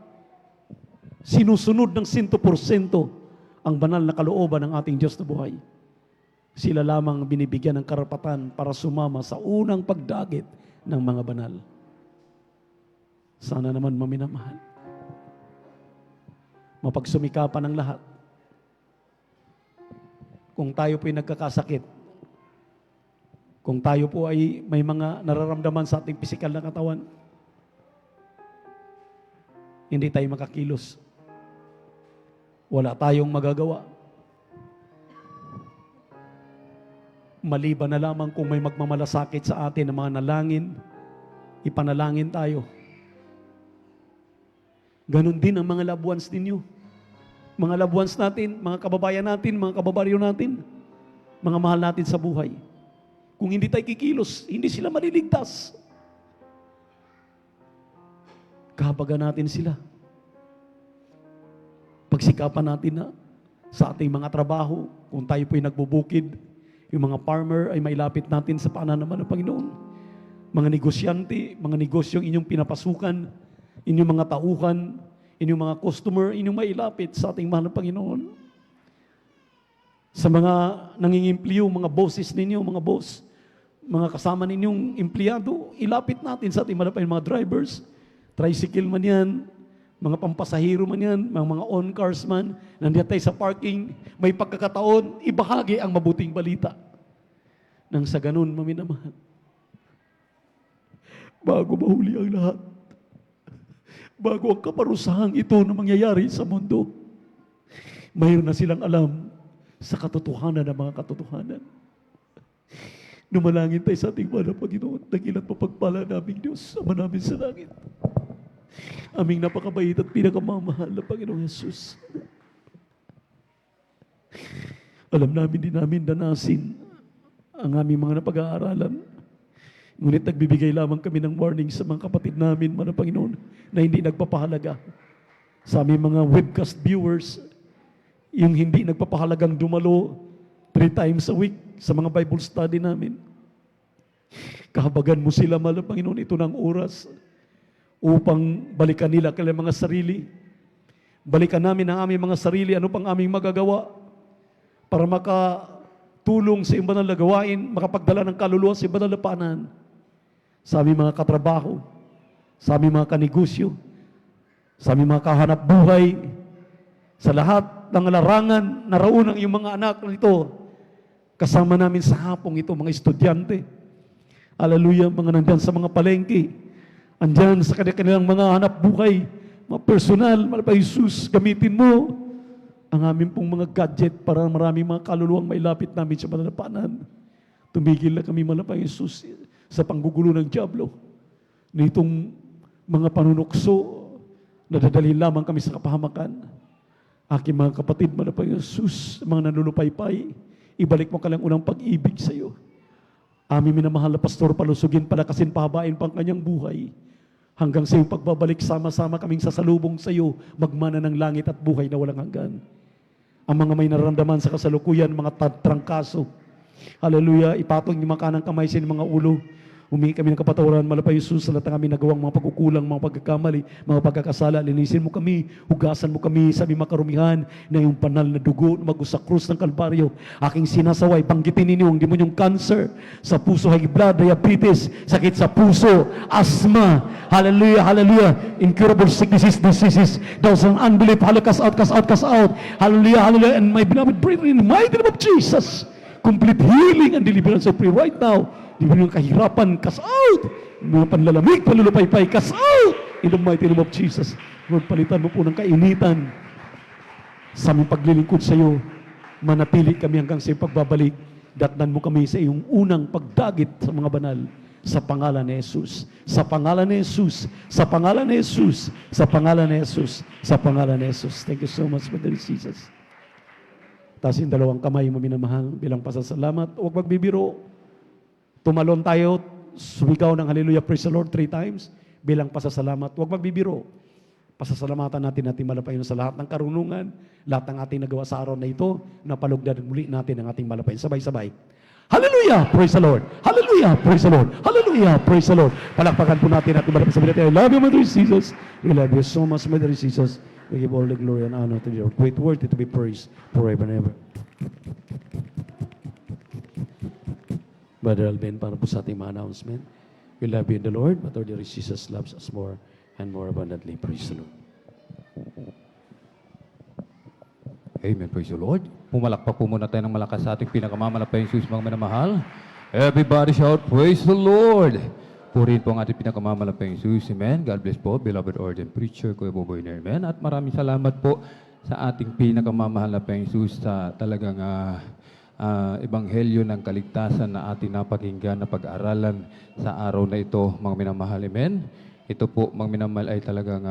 sinusunod ng 100% ang banal na kalooban ng ating Diyos na buhay. Sila lamang binibigyan ng karapatan para sumama sa unang pagdagit ng mga banal. Sana naman maminamahal, mapagsumikapan ng lahat. Kung tayo po'y nagkakasakit, kung tayo po ay may mga nararamdaman sa ating pisikal na katawan, hindi tayo makakilos. Wala tayong magagawa. Maliban na lamang kung may magmamalasakit sa atin ng mga nalangin, ipanalangin tayo. Ganon din ang mga loved ones ninyo. Mga loved ones natin, mga kababayan natin, mga kababaryo natin, mga mahal natin sa buhay. Kung hindi tayo kikilos, hindi sila maliligtas. Kahabagan natin sila. Pagsikapan natin na sa ating mga trabaho, kung tayo po'y nagbubukid, yung mga farmer ay mailapit natin sa pananaman ng Panginoon. Mga negosyante, mga negosyong inyong pinapasukan, inyong mga tauhan, inyong mga customer, inyong mailapit sa ating mahal na Panginoon. Sa mga nangingimpliyo, mga bosses ninyo, mga boss, mga kasama ninyong empleyado, ilapit natin sa ating mga drivers, tricycle man yan, mga pampasahero man yan, mga on-cars man, nandiyan tayo sa parking, may pagkakataon, ibahagi ang mabuting balita. Nang sa ganun, maminamahal, bago mahuli ang lahat, bago ang kaparusahang ito na mangyayari sa mundo, mayroon na silang alam sa katotohanan ng mga katotohanan. Numalangin tayo sa ating mahal na Panginoon, dakilang mapagpala naming Diyos, Ama namin sa langit. Aming napakabait at pinakamamahal na Panginoong Jesus. Alam namin, din namin danasin ang aming mga napag-aaralan. Ngunit nagbibigay lamang kami ng warning sa mga kapatid namin, mga Panginoon, na hindi nagpapahalaga. Sa aming mga webcast viewers, yung hindi nagpapahalagang dumalo 3 times a week sa mga Bible study namin. Kahabagan mo sila, mahal na Panginoon, ito ng oras upang balikan nila kanilang mga sarili. Balikan namin ang aming mga sarili, ano pang aming magagawa para makatulong sa iba na gawain, makapagdala ng kaluluwa sa iba na lapanan, sa aming mga katrabaho, sa aming mga kanegosyo, sa aming mga kahanap buhay, sa lahat ng larangan na raunang yung mga anak nito, kasama namin sa hapong ito, mga estudyante. Hallelujah, mga nandyan sa mga palengke, andyan sa kanilang mga hanap buhay, mga personal, mahal pa Jesus, gamitin mo ang aming pong mga gadget para maraming mga kaluluwang mailapit namin sa malalapanan. Tumigil na kami, mahal pa Jesus, sa panggugulo ng diablo. Nitong mga panunukso, nadadalhin lamang kami sa kapahamakan. Aking mga kapatid, mahal pa Jesus, mga nanulupaypay, ibalik mo ka lang unang pag-ibig sa iyo. Aming minamahal na pastor, palusugin, palakasin, pahabain pang kanyang buhay. Hanggang sa iyong pagbabalik, sama-sama kaming sasalubong sa iyo, magmana ng langit at buhay na walang hanggan. Ang mga may nararamdaman sa kasalukuyan, mga trangkaso, hallelujah, ipatong yung mga kanang kamay sa inyong mga ulo. Humingi kami ng kapatawaran, mahal pa Jesus, sa lahat ng aming nagawang mga pagkukulang, mga pagkakamali, mga pagkakasala. Linisin mo kami, hugasan mo kami sa aming makarumihan na yung banal na dugo na magos sa krus ng Kalbaryo. Aking sinasaway, banggitin ninyo ang demonyong cancer sa puso, high blood, diabetes, sakit sa puso, asthma, hallelujah, hallelujah, incurable sicknesses, diseases, doubts and unbelief, cast out, cast out, cast out, hallelujah, hallelujah, and my beloved brethren, in the mighty name of Jesus, complete healing and deliverance of prayer right now. Di ba yung kahirapan, cast out. Mga panlalamig, panlulupaypay, cast out. In the mighty name of Jesus. Lord, palitan mo po ng kainitan sa aming paglilingkod sa iyo. Manatili kami hanggang sa iyong pagbabalik. Datnan mo kami sa iyong unang pagdagit sa mga banal. Sa pangalan ni Jesus. Sa pangalan ni Jesus. Sa pangalan ni Jesus. Sa pangalan ni Jesus. Sa pangalan ni Jesus. Thank you so much, Brother Jesus. Taas yung dalawang kamay mo minamahal bilang pasasalamat. Huwag magbibiro. Tumalon tayo, sumigaw ng hallelujah, praise the Lord 3 times bilang pasasalamat. Huwag magbibiro. Pasasalamatan natin malapayon sa lahat ng karunungan, lahat ng ating nagawa sa araw na ito, napalugdan muli natin ang ating malapayon. Sabay-sabay. Hallelujah, praise the Lord. Hallelujah, praise the Lord. Hallelujah, praise the Lord. Palakpakan po natin at malapayon sa natin. I love you, Mother Jesus. We love you so much, Mother Jesus. We give all the glory and honor to your great word to be praised forever and ever. Brother Alvin, para po sa ating mga announcement. We love you in the Lord, but our dear Jesus loves us more and more abundantly. Praise the Lord. Amen, praise the Lord. Pumalakpak po muna tayo ng malakas sa ating pinakamamalapayang Jesus, mga minamahal. Everybody shout, praise the Lord. Purihin po ang ating pinakamamalapayang Jesus. Amen. God bless po, beloved ordained preacher, Kuya Boboy na. Amen. At maraming salamat po sa ating pinakamamahal na payang Jesus sa talagang ebanghelyo ng kaligtasan na ating napakinggan na pag-aralan sa araw na ito, mga minamahal. Amen. Ito po, mga minamahal, ay talagang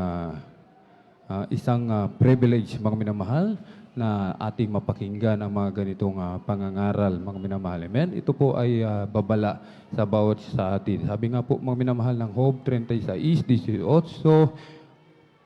isang privilege, mga minamahal, na ating mapakinggan ang mga ganitong pangangaral, mga minamahal. Amen. Ito po ay babala sa bawat sa atin. Sabi nga po, mga minamahal, ng Job 36:18,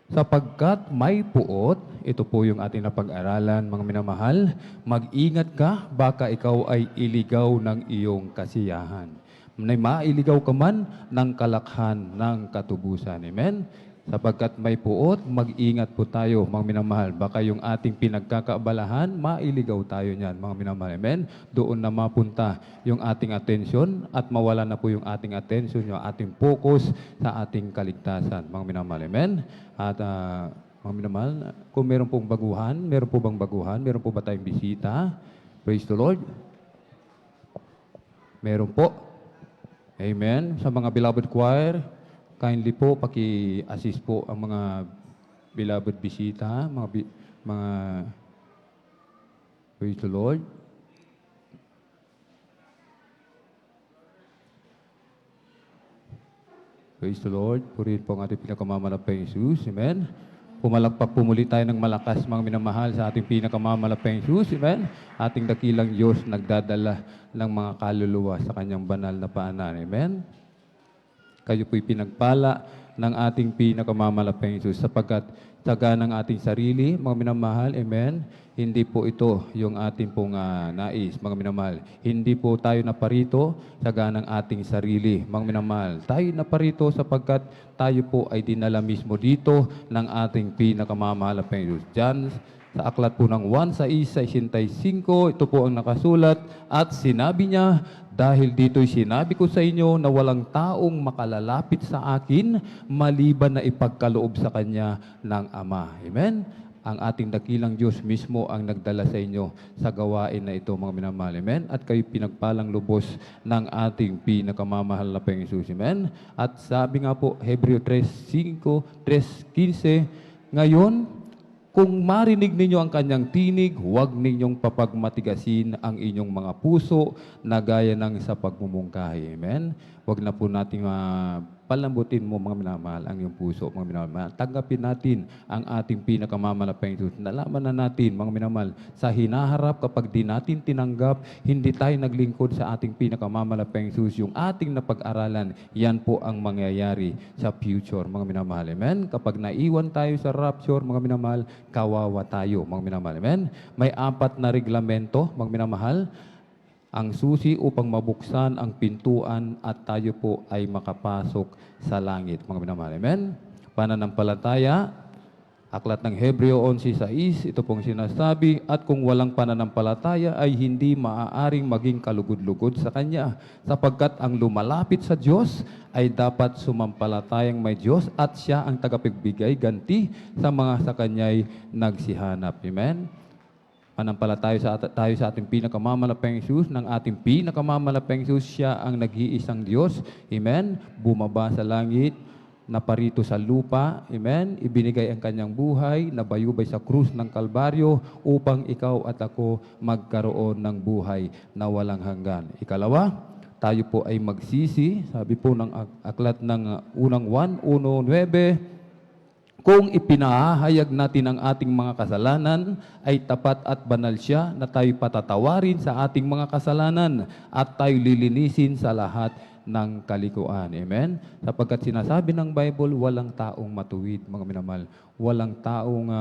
sapagkat may puot, ito po yung ating napag-aralan, mga minamahal, mag-ingat ka, baka ikaw ay iligaw ng iyong kasiyahan. Mailigaw ka man ng kalakhan ng katubusan. Amen? Sapagkat may puot, mag-ingat po tayo, mga minamahal. Baka yung ating pinagkakaabalahan, mailigaw tayo niyan, mga minamahal. Amen? Doon na mapunta yung ating atensyon at mawala na po yung ating atensyon, yung ating focus sa ating kaligtasan, mga minamahal. Amen? At mga minamahal, kung meron pong baguhan, meron po bang baguhan? Meron po ba tayong bisita? Praise the Lord. Meron po. Amen. Sa mga beloved choir, kindly po, paki-assist po ang mga beloved bisita, mga praise the Lord. Praise the Lord. Purihin po ang ating pinakamamalapayang Jesus. Amen. Pumalakpak po muli tayo ng malakas, mga minamahal, sa ating pinakamamalapayang Jesus. Amen. Ating dakilang Diyos nagdadala ng mga kaluluwa sa kanyang banal na paanan. Amen. Kayo po'y pinagpala ng ating pinakamamalapang Isus sapagkat taga ng ating sarili, mga minamahal, amen? Hindi po ito yung ating pong nais, mga minamahal. Hindi po tayo naparito taga ng ating sarili, mga minamahal. Tayo naparito sapagkat tayo po ay dinala mismo dito ng ating pinakamamalapang Isus. Diyan sa aklat po ng 1:65, ito po ang nakasulat, at sinabi niya, dahil dito'y sinabi ko sa inyo na walang taong makalalapit sa akin maliban na ipagkaloob sa Kanya ng Ama. Amen? Ang ating dakilang Diyos mismo ang nagdala sa inyo sa gawain na ito, mga minamahal. Amen? At kayo pinagpalang lubos ng ating pinakamamahal na Panginoon. Amen? At sabi nga po, Hebreo 3:5, 3:15, ngayon, kung marinig ninyo ang kanyang tinig, huwag ninyong papagmatigasin ang inyong mga puso na gaya ng sa pagmumungkahi. Amen? Huwag na po natin palambutin mo, mga minamahal, ang iyong puso, mga minamahal. Tanggapin natin ang ating pinakamamalapang Diyos. Nalaman na natin, mga minamahal, sa hinaharap kapag di natin tinanggap, hindi tayo naglingkod sa ating pinakamamalapang Diyos. Yung ating napag-aralan, yan po ang mangyayari sa future, mga minamahal. Amen? Kapag naiwan tayo sa rapture, mga minamahal, kawawa tayo, mga minamahal. Amen? May 4 na reglamento, mga minamahal, ang susi upang mabuksan ang pintuan at tayo po ay makapasok sa langit, mga minamahal. Amen? Pananampalataya, aklat ng Hebreo 11:6, ito pong sinasabi, at kung walang pananampalataya ay hindi maaaring maging kalugod-lugod sa Kanya, sapagkat ang lumalapit sa Diyos ay dapat sumampalatayang may Diyos at Siya ang tagapagbigay ganti sa mga sa Kanya'y nagsihanap. Amen? Manampalataya tayo sa ating pinakamamalapang Diyos, ng ating pinakamamalapang Diyos, Siya ang nag-iisang Diyos. Amen? Bumaba sa langit, naparito sa lupa. Amen? Ibinigay ang kanyang buhay, nabayubay sa krus ng Kalbaryo upang ikaw at ako magkaroon ng buhay na walang hanggan. Ikalawa, tayo po ay magsisi. Sabi po ng aklat ng unang 1:9, kung ipinahayag natin ang ating mga kasalanan, ay tapat at banal siya na tayo patatawarin sa ating mga kasalanan at tayo lilinisin sa lahat ng kalikuan. Amen? Sapagkat sinasabi ng Bible, walang taong matuwid, mga minamahal. Walang taong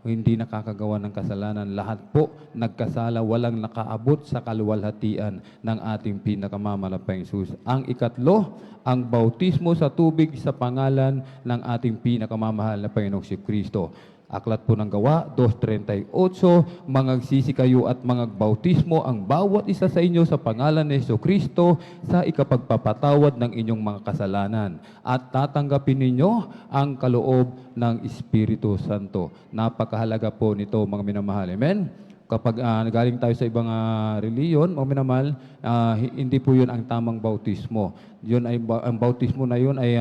hindi nakakagawa ng kasalanan. Lahat po nagkasala, walang nakaabot sa kaluwalhatian ng ating pinakamamalapang Isus. Ang ikatlo, ang bautismo sa tubig sa pangalan ng ating pinakamamahal na Panginoong Kristo. Aklat po ng Gawa 2:38, mangagsisi kayo at mangagbautismo ang bawat isa sa inyo sa pangalan ni Kristo sa ikapagpapatawad ng inyong mga kasalanan at tatanggapin ninyo ang kaloob ng Espiritu Santo. Napakahalaga po nito, mga minamahal. Amen? Kapag galing tayo sa ibang reliyon, mga minamahal, hindi po yun ang tamang bautismo. Yun ay, ang bautismo na yun ay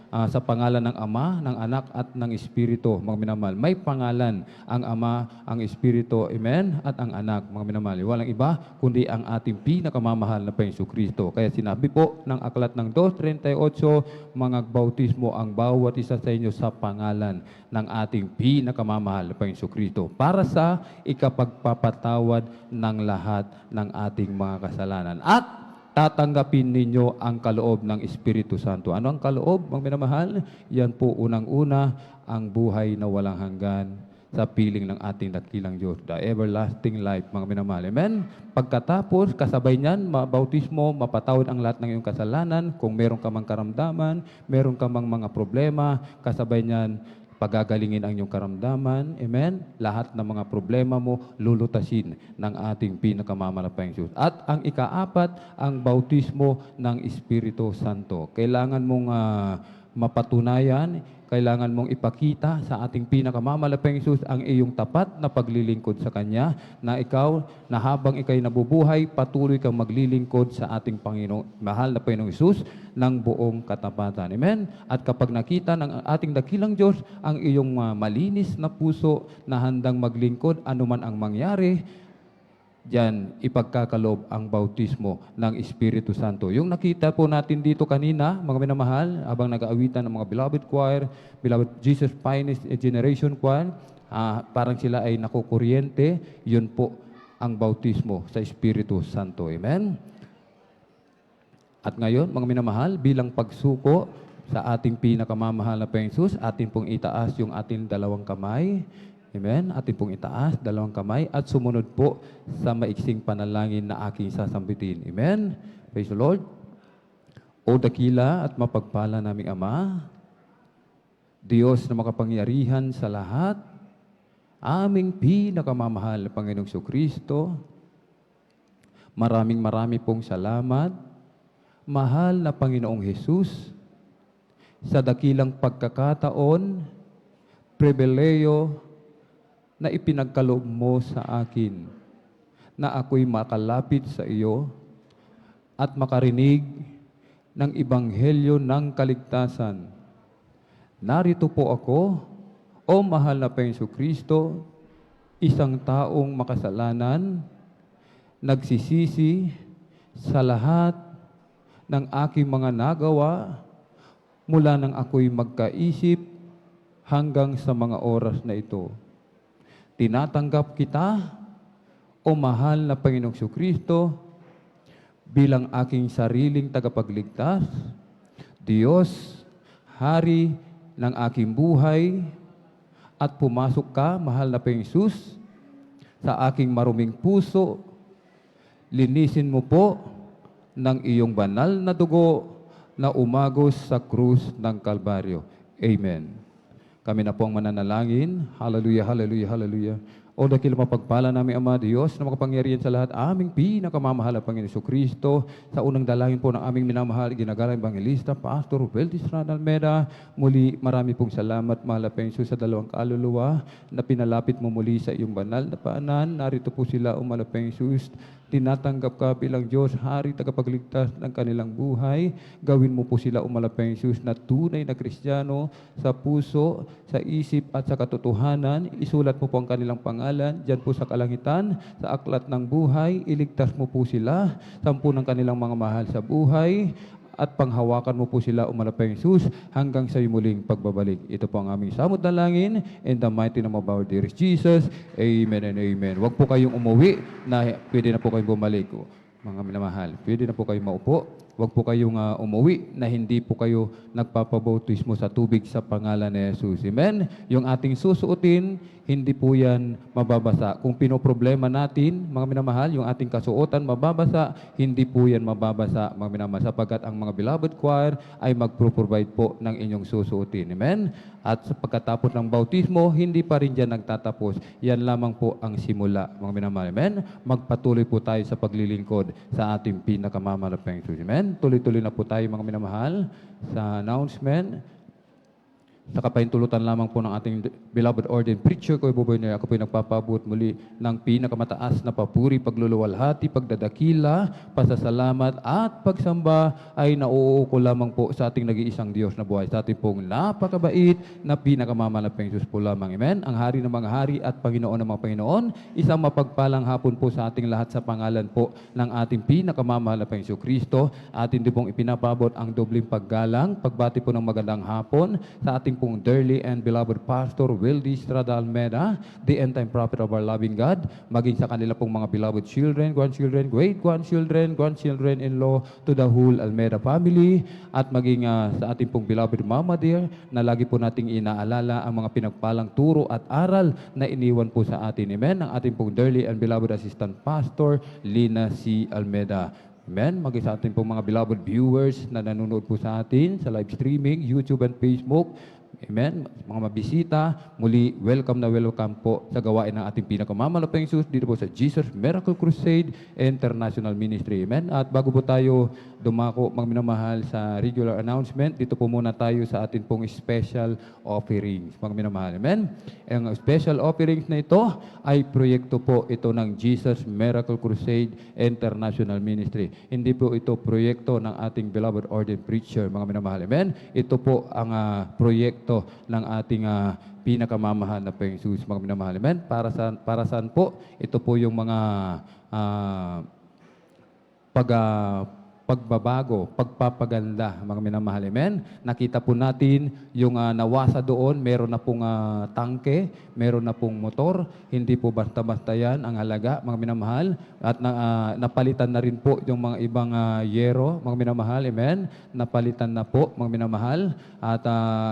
sa pangalan ng Ama, ng Anak, at ng Espiritu, mga minamahal. May pangalan ang Ama, ang Espiritu, amen, at ang Anak, mga minamahal. Walang iba, kundi ang ating pinakamamahal na Panginoong Kristo. Kaya sinabi po ng aklat ng 2:38, mangagbautismo ang bawat isa sa inyo sa pangalan ng ating pinakamamahal na Panginoong Kristo para sa ikapagpapatawad ng lahat ng ating mga kasalanan. At tatanggapin ninyo ang kaloob ng Espiritu Santo. Ano ang kaloob, mga minamahal? Yan po unang-una, ang buhay na walang hanggan sa piling ng ating dakilang Diyos. The everlasting life, mga minamahal. Amen? Pagkatapos, kasabay niyan, bautismo, mapatawad ang lahat ng iyong kasalanan. Kung meron ka mang karamdaman, meron ka mang mga problema, kasabay niyan, pagagalingin ang iyong karamdaman. Amen? Lahat ng mga problema mo, lulutasin ng ating pinakamamalapang Diyos. At ang ikaapat, ang bautismo ng Espiritu Santo. Kailangan mong mapatunayan, kailangan mong ipakita sa ating pinakamamalapang Isus ang iyong tapat na paglilingkod sa Kanya, na ikaw, na habang ikay nabubuhay, patuloy kang maglilingkod sa ating Panginoon, mahal na Panginoong Isus, ng buong katapatan. Amen? At kapag nakita ng ating dakilang Diyos ang iyong malinis na puso na handang maglingkod, anuman ang mangyari, diyan ipagkakaloob ang bautismo ng Espiritu Santo. Yung nakita po natin dito kanina, mga minamahal, habang nag-aawitan ng mga beloved choir, beloved Jesus Finest Generation Choir, parang sila ay nakukuryente, yun po ang bautismo sa Espiritu Santo. Amen? At ngayon, mga minamahal, bilang pagsuko sa ating pinakamamahal na Panginoong Jesus, atin pong itaas yung ating dalawang kamay. Amen? Atin pong itaas, dalawang kamay, at sumunod po sa maiksing panalangin na aking sasambitin. Amen? Praise the Lord. O dakila at mapagpala naming Ama, Diyos na makapangyarihan sa lahat, aming pinakamamahal na Panginoong Kristo, maraming pong salamat, mahal na Panginoong Jesus, sa dakilang pagkakataon, pribileyo na ipinagkaloob mo sa akin, na ako'y makalapit sa iyo at makarinig ng Ebanghelyo ng kaligtasan. Narito po ako, o mahal na Panginoong Kristo, isang taong makasalanan, nagsisisi sa lahat ng aking mga nagawa mula nang ako'y magkaisip hanggang sa mga oras na ito. Tinatanggap kita, o mahal na Panginoong Kristo, bilang aking sariling tagapagligtas, Diyos, Hari ng aking buhay, at pumasok ka, mahal na Panginoong Jesus, sa aking maruming puso, linisin mo po ng iyong banal na dugo na umagos sa krus ng Kalbaryo. Amen. Kami na po ang mananalangin. Hallelujah, hallelujah, hallelujah. O dakil mapagpala namin Ama Diyos na makapangyarihan sa lahat, aming pinakamamahal na Panginoon Kristo, sa unang dalangin po ng aming minamahal, ginagalang Evangelista, Pastor Rubel Distrada Almeda. Muli, marami pong salamat, mahal na Panginoon, sa dalawang kaluluwa na pinalapit mo muli sa iyong banal na paanan. Narito po sila, mahal na Panginoon, tinatanggap ka bilang Diyos, Hari, tagapagligtas ng kanilang buhay. Gawin mo po sila, umalapang Jesus, na tunay na Kristiyano sa puso, sa isip at sa katotohanan. Isulat mo po ang kanilang pangalan diyan po sa kalangitan, sa aklat ng buhay. Iligtas mo po sila, sampu ng kanilang mga mahal sa buhay, at panghawakan mo po sila, umalapang Jesus, hanggang sa muling pagbabalik. Ito po ang aming samot na langin, in the mighty name of our dearest Jesus. Amen and amen. Huwag po kayong umuwi na pwede na po kayong bumalik. Mga minamahal, pwede na po kayong maupo. Huwag po kayong umuwi na hindi po kayo nagpapabautismo sa tubig sa pangalan ni Jesus. Amen? Yung ating susuotin, hindi po yan mababasa. Kung pinoproblema natin, mga minamahal, yung ating kasuotan mababasa, hindi po yan mababasa, mga minamahal, sapagkat ang mga beloved choir ay magpro-provide po ng inyong susuotin. Amen? At sa pagkatapos ng bautismo, hindi pa rin dyan nagtatapos. Yan lamang po ang simula, mga minamahal. Amen? Magpatuloy po tayo sa paglilingkod sa ating pinakamamahal Jesus. Amen? Tuloy-tuloy na po tayo, mga minamahal, sa announcement. Sa kapahintulutan lamang po ng ating beloved ordained preacher, Kuya Buboy Noy, ako po nagpapabot muli ng pinakamataas na papuri, pagluluwalhati, pagdadakila, pasasalamat at pagsamba ay nauuko lamang po sa ating nag-iisang Diyos na buhay, sa ating pong napakabait na pinakamalaping Diyos po lamang. Amen? Ang Hari ng mga hari at Panginoon ng mga Panginoon, isang mapagpalang hapon po sa ating lahat sa pangalan po ng ating pinakamalaping Diyos Kristo. Atin din pong ipinapabot ang dobling paggalang, pagbati po ng magandang hapon sa ating pong dearly and beloved Pastor Wildy Estrada Almeda, the end-time prophet of our loving God, maging sa kanila pong mga beloved children, grandchildren, great-grandchildren, grandchildren-in-law, to the whole Almeda family, at maging sa ating pong beloved Mama Dear, na lagi po nating inaalala ang mga pinagpalang turo at aral na iniwan po sa atin. Amen? Ang ating pong dearly and beloved Assistant Pastor, Lina C. Almeda. Amen. Maging sa ating pong mga beloved viewers na nanonood po sa atin sa live streaming, YouTube and Facebook. Amen. Mga mabisita, muli welcome na welcome po sa gawain ng ating pinakamalaping Jesus dito po sa Jesus Miracle Crusade International Ministry. Amen. At bago po tayo dumako, mga minamahal, sa regular announcement, dito po muna tayo sa ating pong special offerings. Mga minamahal. Amen. Ang special offerings na ito ay proyekto po ito ng Jesus Miracle Crusade International Ministry. Hindi po ito proyekto ng ating beloved ordained preacher, mga minamahal. Amen. Ito po ang proyekto ng ating pinakamamahal na Panginoong Jesus, mga minamahal. Amen. Para saan po? Ito po yung mga pagbabago, pagpapaganda, mga minamahal. Amen? Nakita po natin yung nawasa doon, meron na pong tangke, meron na pong motor, hindi po basta-basta yan ang halaga, mga minamahal. At napalitan na rin po yung mga ibang yero, mga minamahal. Amen? Napalitan na po, mga minamahal. At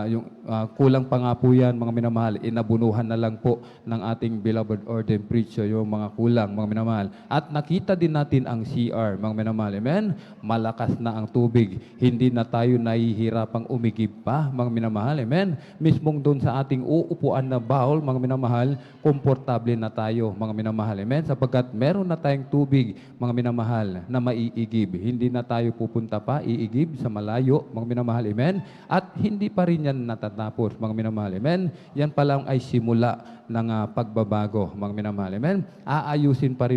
yung kulang pa nga po yan, mga minamahal, inabunuhan na lang po ng ating beloved ordained preacher yung mga kulang, mga minamahal. At nakita din natin ang CR, mga minamahal. Amen? Malakas na ang tubig. Hindi na tayo nahihirapang umigib pa, mga minamahal. Amen? Mismong doon sa ating uupuan na bowl, mga minamahal, komportable na tayo, mga minamahal. Amen? Sapagkat meron na tayong tubig, mga minamahal, na maiigib. Hindi na tayo pupunta pa, iigib sa malayo, mga minamahal. Amen? At hindi pa rin yan natatapos, mga minamahal. Amen? Yan pa lang ay simula ng pagbabago, mga minamahal. Amen? Aayusin pa rin